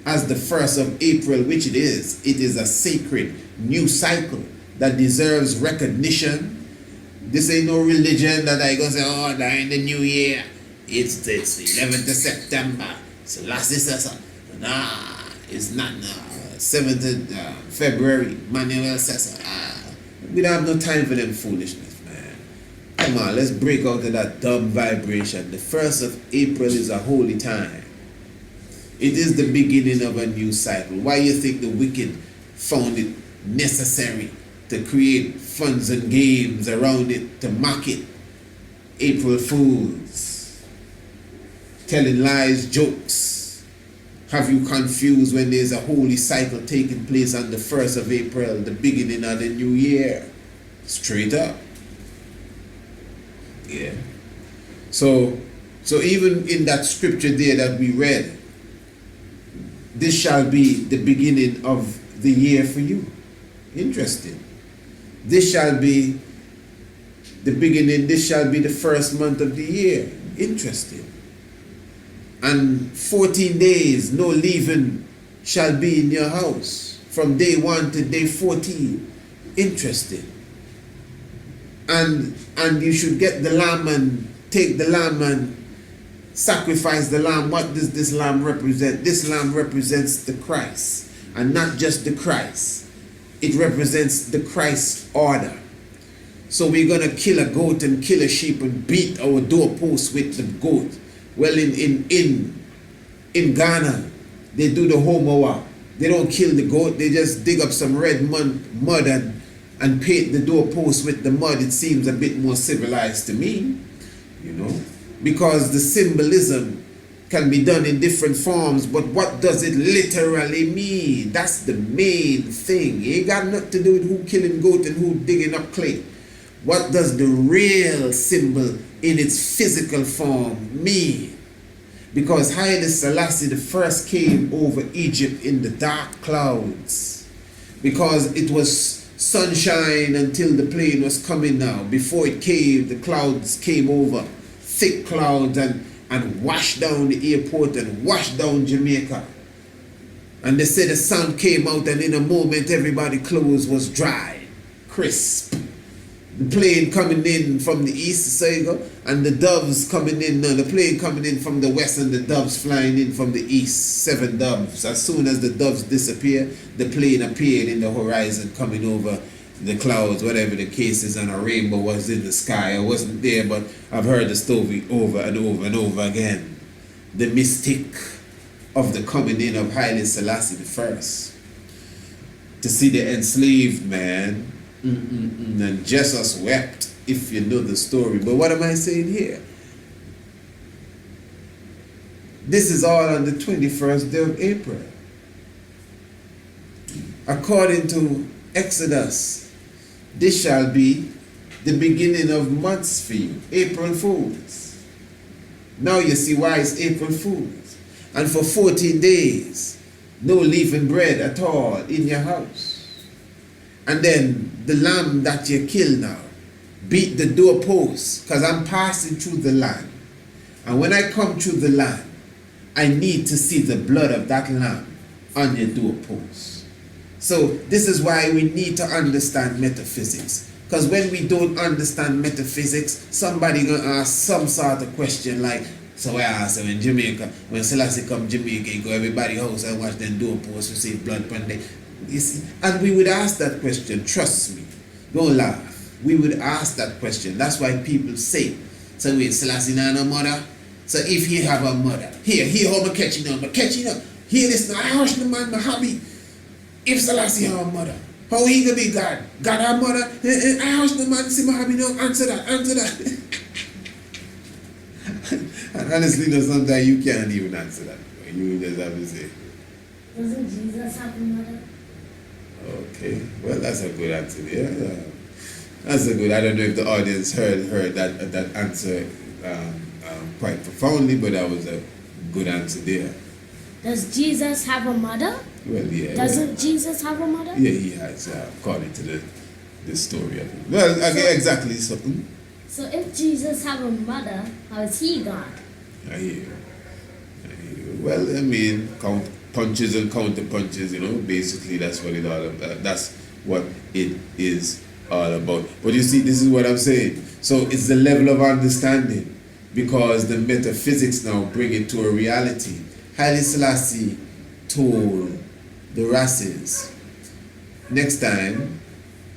as the 1st of April, which it is. It is a sacred new cycle that deserves recognition. This ain't no religion that I go say, oh, during the new year, it's the 11th of September. Selassie says, nah. It's not 7th of February. Manuel says, we don't have no time for them foolishness, man. Come on, let's break out of that dumb vibration. The 1st of April is a holy time. It is the beginning of a new cycle. Why you think the wicked found it necessary to create funds and games around it, to mock it? April Fools, telling lies, jokes. Have you confused when there's a holy cycle taking place on the 1st of April, the beginning of the new year? Straight up. Yeah. So even in that scripture there that we read, this shall be the beginning of the year for you. Interesting. This shall be the beginning, this shall be the first month of the year. Interesting. And 14 days, no leaving shall be in your house from day 1 to day 14. Interesting. And you should get the lamb and take the lamb and sacrifice the lamb. What does this lamb represent? This lamb represents the Christ, and not just the Christ. It represents the Christ order. So we're going to kill a goat and kill a sheep and beat our doorpost with the goat. Well, in Ghana, they do the homowa. They don't kill the goat. They just dig up some red mud and paint the doorpost with the mud. It seems a bit more civilized to me, because the symbolism can be done in different forms, but what does it literally mean? That's the main thing. It ain't got nothing to do with who killing goat and who digging up clay. What does the real symbol in its physical form mean? Because Haile Selassie the first came over Egypt in the dark clouds. Because it was sunshine until the plane was coming now. Before it came, the clouds came over. Thick clouds and washed down the airport and washed down Jamaica. And they said the sun came out and in a moment everybody's clothes was dry, crisp. The plane coming in from the east, and the doves coming in. No, the plane coming in from the west and the doves flying in from the east. 7 doves. As soon as the doves disappear, the plane appeared in the horizon coming over the clouds, whatever the case is, and a rainbow was in the sky. I wasn't there, but I've heard the story over and over and over again. The mystic of the coming in of Haile Selassie the first. To see the enslaved man. And Jesus wept, if you know the story. But what am I saying here? This is all on the 21st day of April. According to Exodus, this shall be the beginning of months for you, April Fools. Now you see why it's April Fools. And for 14 days, no leavened bread at all in your house. And then the lamb that you kill now, beat the doorpost, because I'm passing through the land. And when I come through the land, I need to see the blood of that lamb on your doorpost. So this is why we need to understand metaphysics. Because when we don't understand metaphysics, somebody gonna ask some sort of question like, so I asked him in Jamaica, when Selassie come Jamaica, he go everybody house and watch them doorposts, you see blood on there. You see? And we would ask that question, trust me, don't laugh. We would ask that question. That's why people say, so wait, Selassie no mother? So if he have a mother, here how I'm catching up. Here this now, I hush the man, my hobby. If Selassie have a mother, how he gonna be God? God have a mother? I hush the man, see my hobby, no, answer that. And honestly, no, sometimes you can't even answer that. You just have to say. Doesn't Jesus have a mother? Okay, well that's a good answer. Yeah, that's a good. I don't know if the audience heard that answer quite profoundly, but that was a good answer there. Does Jesus have a mother? Well, yeah. Doesn't Jesus have a mother? Yeah, he has, according to the story of him. Well, okay, exactly. So if Jesus have a mother, how is he God? I hear you. Well, I mean, punches and counter punches, basically that's what it all about. That's what it is all about. But you see, this is what I'm saying. So it's the level of understanding, because the metaphysics now bring it to a reality. Haile Selassie told the Rastas, next time,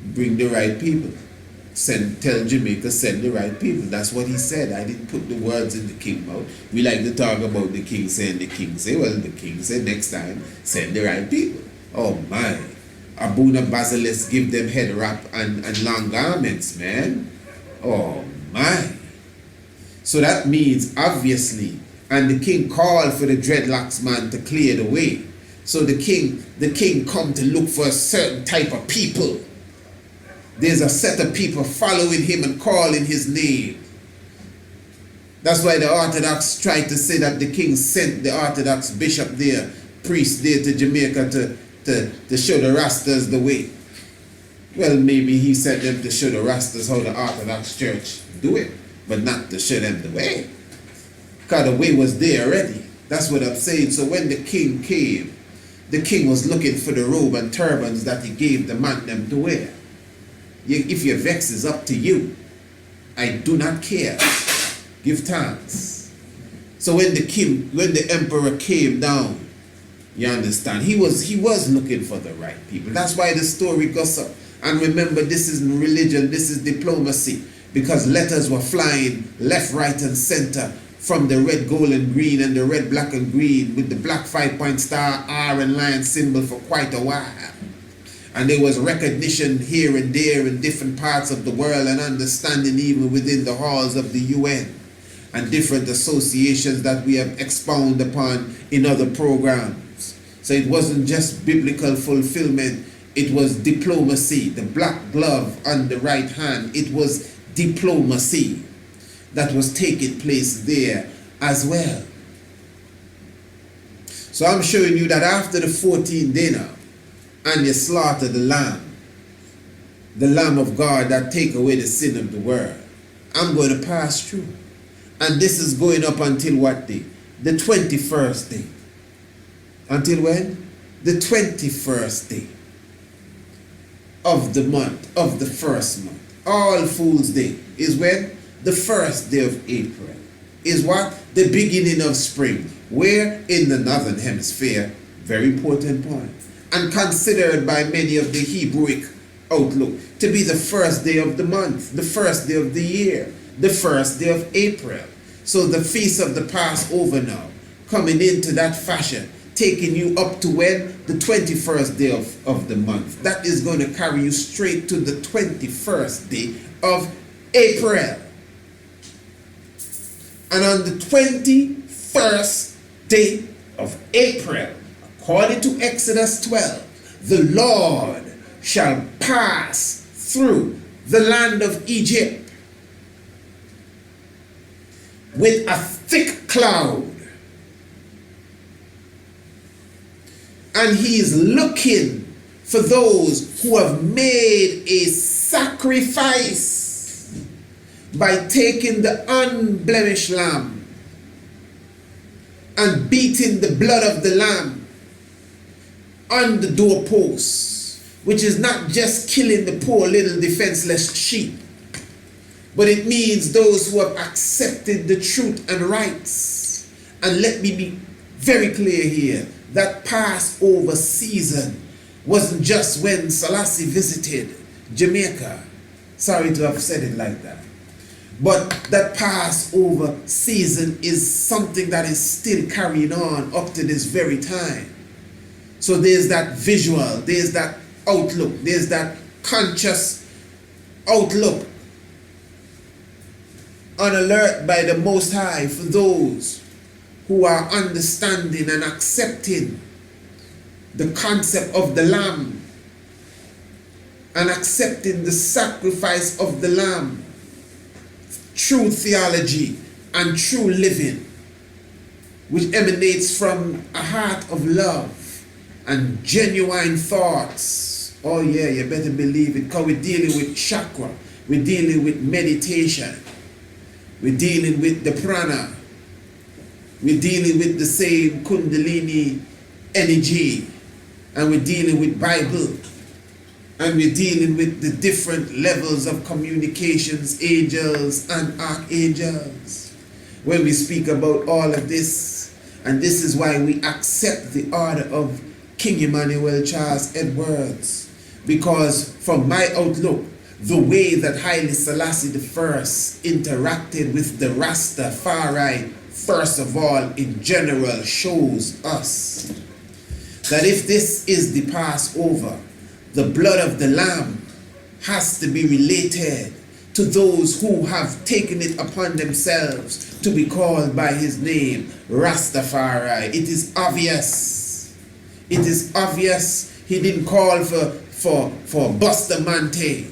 bring the right people. Tell Jamaica, send the right people. That's what he said. I didn't put the words in the king mouth. We like to talk about the king saying the king say. Well, the king said next time, send the right people. Oh my. Abuna Basilis give them head wrap and long garments, man. Oh my. So that means, obviously, and the king called for the dreadlocks man to clear the way. So the king come to look for a certain type of people. There's a set of people following him and calling his name. That's why the Orthodox try to say that the king sent the Orthodox bishop there, priest there to Jamaica to show the Rastas the way. Well, maybe he sent them to show the Rastas how the Orthodox Church do it, but not to show them the way. Because the way was there already. That's what I'm saying. So when the king came, the king was looking for the robe and turbans that he gave the man them to wear. If your vex is up to you, I do not care. Give thanks. So when the emperor came down, you understand, he was looking for the right people. That's why the story goes up. And remember, this isn't religion, this is diplomacy. Because letters were flying left, right, and center from the red, gold, and green, and the red, black, and green, with the black 5-point star, R, and lion symbol for quite a while. And there was recognition here and there in different parts of the world, and understanding even within the halls of the UN. and different associations that we have expounded upon in other programs. So it wasn't just biblical fulfillment, it was diplomacy. The black glove on the right hand, it was diplomacy that was taking place there as well. So I'm showing you that after the 14th day now, and you slaughter the Lamb of God that take away the sin of the world, I'm going to pass through. And this is going up until what day? The 21st day. Until when? The 21st day of the month, of the first month. All Fool's Day is when? The first day of April. Is what? The beginning of spring. Where? In the northern hemisphere. Very important point. And considered by many of the Hebrewic outlook to be the first day of the month, the first day of the year, the first day of April. So the feast of the Passover now, coming into that fashion, taking you up to when? The 21st day of the month. That is going to carry you straight to the 21st day of April. And on the 21st day of April, according to Exodus 12, the Lord shall pass through the land of Egypt with a thick cloud. And he is looking for those who have made a sacrifice by taking the unblemished lamb and beating the blood of the lamb on the doorposts, which is not just killing the poor little defenseless sheep, but it means those who have accepted the truth and rights. And let me be very clear here, that Passover season wasn't just when Selassie visited Jamaica. Sorry to have said it like that. But that Passover season is something that is still carrying on up to this very time. So there's that visual, there's that outlook, there's that conscious outlook on alert by the Most High for those who are understanding and accepting the concept of the Lamb and accepting the sacrifice of the Lamb, true theology and true living, which emanates from a heart of love and genuine thoughts. Oh yeah, you better believe it, because we're dealing with chakra, we're dealing with meditation, we're dealing with the prana, we're dealing with the same kundalini energy, and we're dealing with Bible, and we're dealing with the different levels of communications, angels and archangels. When we speak about all of this, and this is why we accept the order of King Emmanuel Charles Edwards, because from my outlook, the way that Haile Selassie I interacted with the Rastafari, first of all, in general, shows us that if this is the Passover, the blood of the Lamb has to be related to those who have taken it upon themselves to be called by his name, Rastafari. It is obvious. It is obvious. He didn't call for Bustamante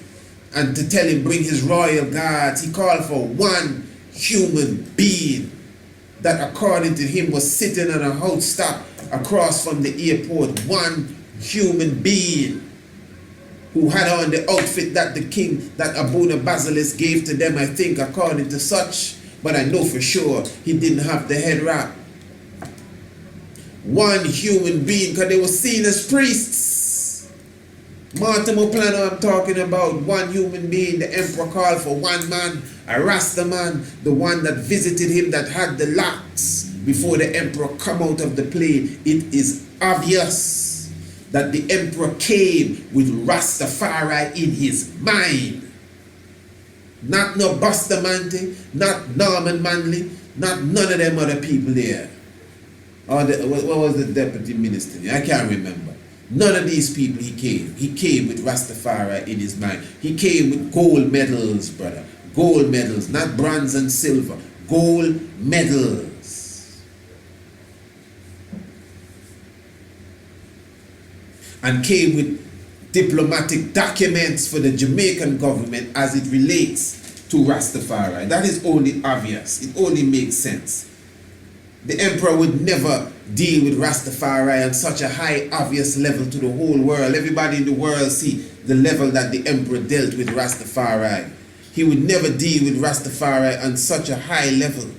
and to tell him bring his royal guards. He called for one human being that according to him was sitting on a house stop across from the airport. One human being who had on the outfit that the king, that Abuna Basilis gave to them, I think, according to such, but I know for sure he didn't have the head wrap. One human being, because they were seen as priests. Mortimer Plano, I'm talking about one human being. The emperor called for one man, a Rasta man, the one that visited him that had the locks before the emperor come out of the plane. It is obvious that the emperor came with Rastafari in his mind. Not no Bustamante, not Norman Manley, not none of them other people there. Or what was the deputy minister? I can't remember. None of these people he came. He came with Rastafari in his mind. He came with gold medals, brother. Gold medals, not bronze and silver. gold medals. And came with diplomatic documents for the Jamaican government as it relates to Rastafari. That is only obvious. It only makes sense. The emperor would never deal with Rastafari on such a high, obvious level to the whole world. Everybody in the world see the level that the emperor dealt with Rastafari. He would never deal with Rastafari on such a high level.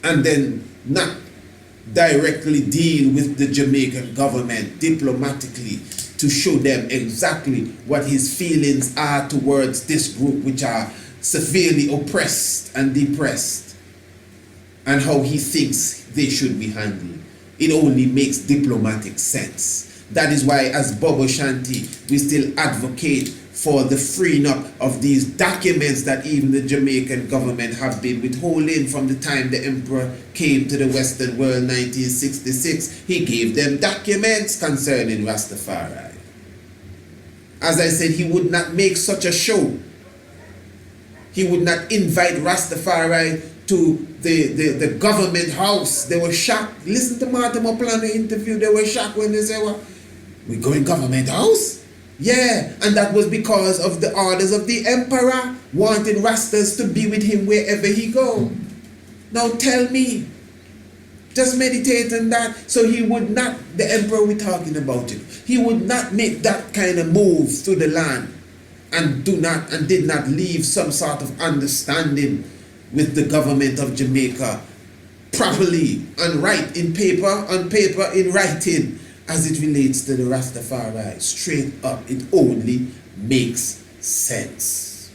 And then not directly deal with the Jamaican government diplomatically to show them exactly what his feelings are towards this group, which are severely oppressed and depressed, and how he thinks they should be handled. It only makes diplomatic sense. That is why, as Bobo Shanti, we still advocate for the freeing up of these documents that even the Jamaican government have been withholding from the time the emperor came to the Western world in 1966. He gave them documents concerning Rastafari. As I said, he would not make such a show. He would not invite Rastafari to the government house. They were shocked. Listen to Martin Moplan interview. They were shocked when they said, well, we go in government house? Yeah, and that was because of the orders of the emperor wanting Rastas to be with him wherever he go. Now tell me, just meditate on that. So he would not, the emperor we're talking about it, he would not make that kind of move through the land and did not leave some sort of understanding with the government of Jamaica properly and right in paper, on paper, in writing, as it relates to the Rastafari. Straight up, it only makes sense.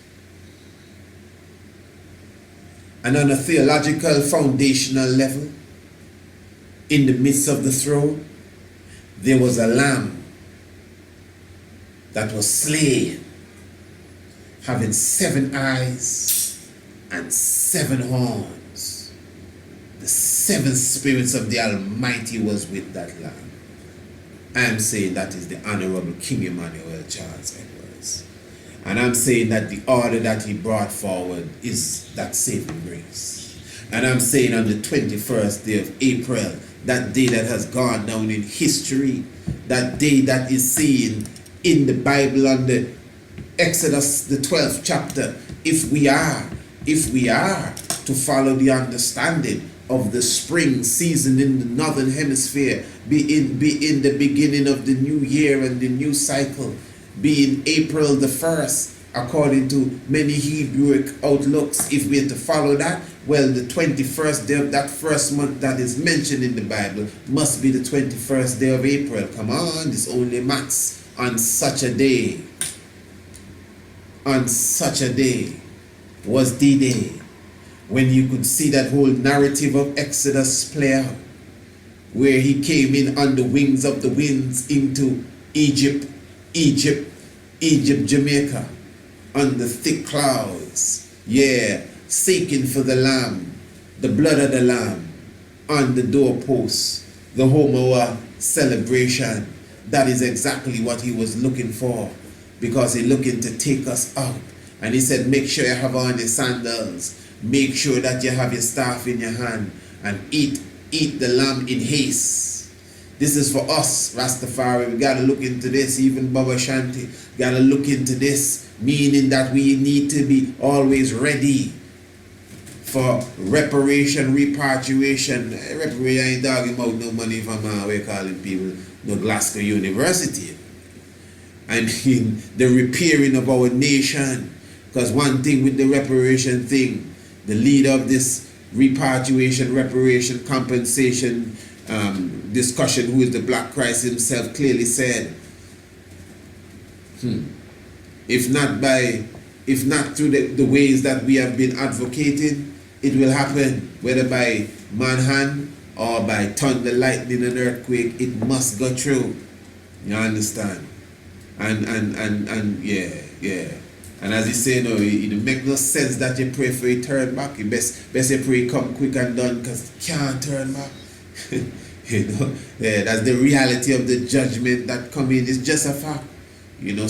And on a theological foundational level, in the midst of the throne, there was a lamb that was slain, having 7 eyes and 7 horns. The 7 spirits of the Almighty was with that lamb. I am saying that is the Honorable King Emmanuel Charles Edwards. And I'm saying that the order that he brought forward is that saving grace. And I'm saying on the 21st day of April, that day that has gone down in history, that day that is seen in the Bible on the Exodus, the 12th chapter, if we are to follow the understanding of the spring season in the northern hemisphere, be in the beginning of the new year and the new cycle, be in April the 1st, according to many Hebrew outlooks, if we are to follow that, well, the 21st day of that first month that is mentioned in the Bible must be the 21st day of April. Come on, it's only maths. On such a day was the day when you could see that whole narrative of Exodus play out, where he came in on the wings of the winds into Egypt, Jamaica, under thick clouds, seeking for the lamb, the blood of the lamb on the doorpost, the Homoa celebration. That is exactly what he was looking for, because he's looking to take us out. And he said, make sure you have on your sandals, make sure that you have your staff in your hand, and eat the lamb in haste. This is for us, Rastafari. We got to look into this. Even Baba Shanti got to look into this, meaning that we need to be always ready for reparation, repatriation. Reparation ain't talking about no money from we're calling people no Glasgow University. I mean the repairing of our nation. Because one thing with the reparation thing, the leader of this repatriation, reparation, compensation discussion, who is the Black Christ himself, clearly said, if not through the ways that we have been advocating, it will happen whether by manhand or by thunder, lightning, and earthquake. It must go through. You understand? And yeah. And as you say, no, it make no sense that you pray for it turn back. You best you pray come quick and done, because it can't turn back. That's the reality of the judgment that come in. It's just a fact.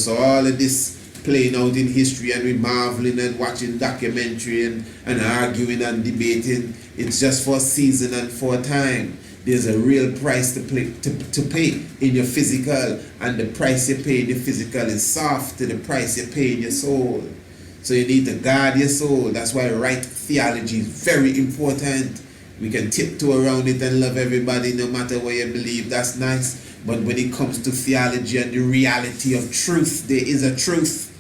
So all of this playing out in history and we marveling and watching documentary and arguing and debating. It's just for a season and for a time. There's a real price to pay in your physical, and the price you pay in your physical is soft to the price you pay in your soul. So you need to guard your soul. That's why right theology is very important. We can tiptoe around it and love everybody no matter what you believe. That's nice. But when it comes to theology and the reality of truth, there is a truth.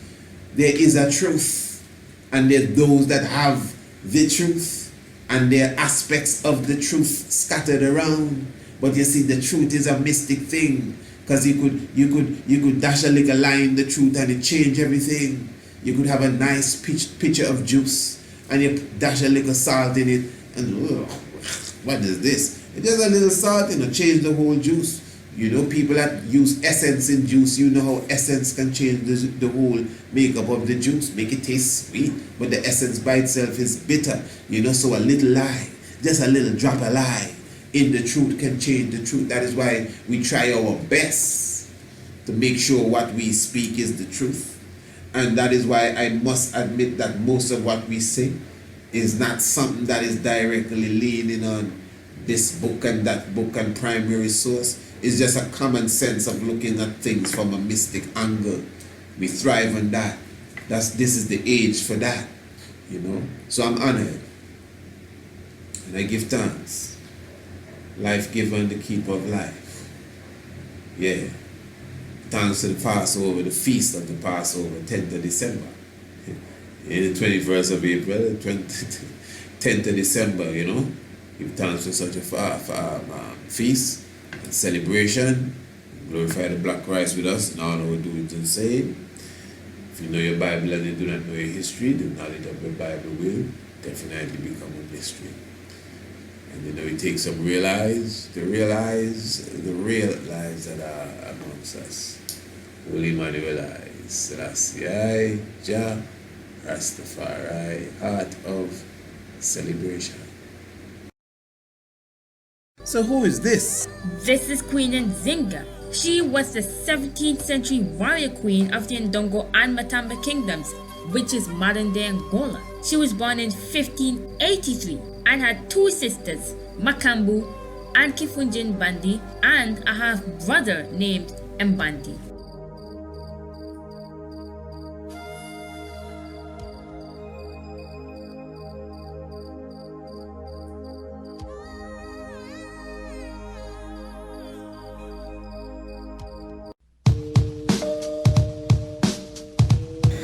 There is a truth. And there are those that have the truth. And there are aspects of the truth scattered around. But you see, the truth is a mystic thing. Because you could dash a little line in the truth and it change everything. You could have a nice pitcher of juice and you dash a little salt in it and what is this? It's just a little salt, change the whole juice. People that use essence in juice, how essence can change the whole makeup of the juice, make it taste sweet, but the essence by itself is bitter. So a little lie, just a little drop of lie in the truth can change the truth. That is why we try our best to make sure what we speak is the truth. And that is why I must admit that most of what we say is not something that is directly leaning on this book and that book and primary source. It's just a common sense of looking at things from a mystic angle. We thrive on that. This is the age for that, So I'm honored. And I give thanks. Life giver and the keeper of life. Yeah. Thanks to the Passover, the feast of the Passover, 10th of December. In the 21st of April, 10th of December, Give thanks for such a feast and celebration. Glorify the Black Christ with us, and all we do it and say. If you know your Bible and you do not know your history, the knowledge of your Bible will definitely become a mystery. And it takes some realize the real lives that are amongst us. Holy Emmanuel, Selassie, Rastafari, heart of celebration. So who is this? This is Queen Nzinga. She was the 17th century warrior queen of the Ndongo and Matamba kingdoms, which is modern-day Angola. She was born in 1583 and had two sisters, Makambu and Kifunjin Bandi, and a half-brother named Mbandi.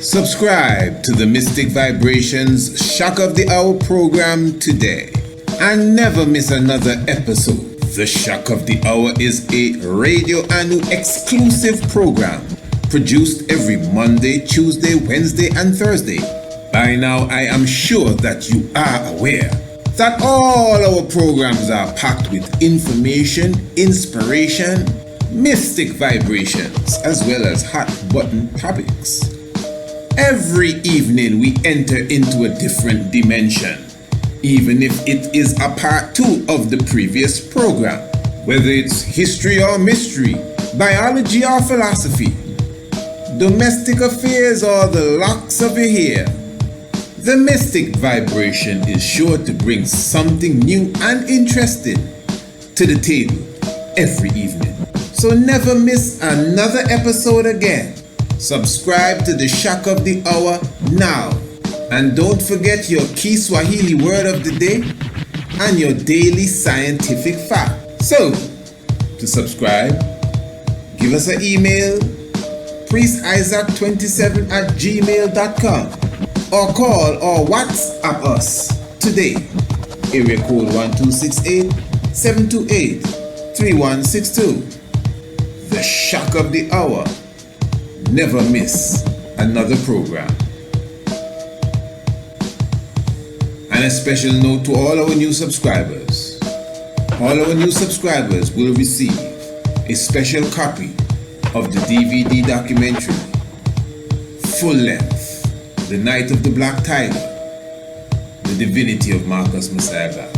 Subscribe to the Mystic Vibrations Shock of the Hour program today and never miss another episode. The Shock of the Hour is a Radio Anu exclusive program produced every Monday, Tuesday, Wednesday, and Thursday. By now, I am sure that you are aware that all our programs are packed with information, inspiration, mystic vibrations, as well as hot button topics. Every evening we enter into a different dimension, even if it is a part 2 of the previous program, whether it's history or mystery, biology or philosophy, domestic affairs or the locks of your hair. The mystic vibration is sure to bring something new and interesting to the table every evening. So never miss another episode again. Subscribe to the Shock of the Hour now. And don't forget your key Swahili word of the day and your daily scientific fact. So, to subscribe, give us an email, priestisaac27@gmail.com, or call or WhatsApp us today. Area code 1268-728-3162. The Shock of the Hour. Never miss another program. And a special note to all our new subscribers. All our new subscribers will receive a special copy of the DVD documentary, full length, The Night of the Black Tiger, The Divinity of Marcus Messiah God.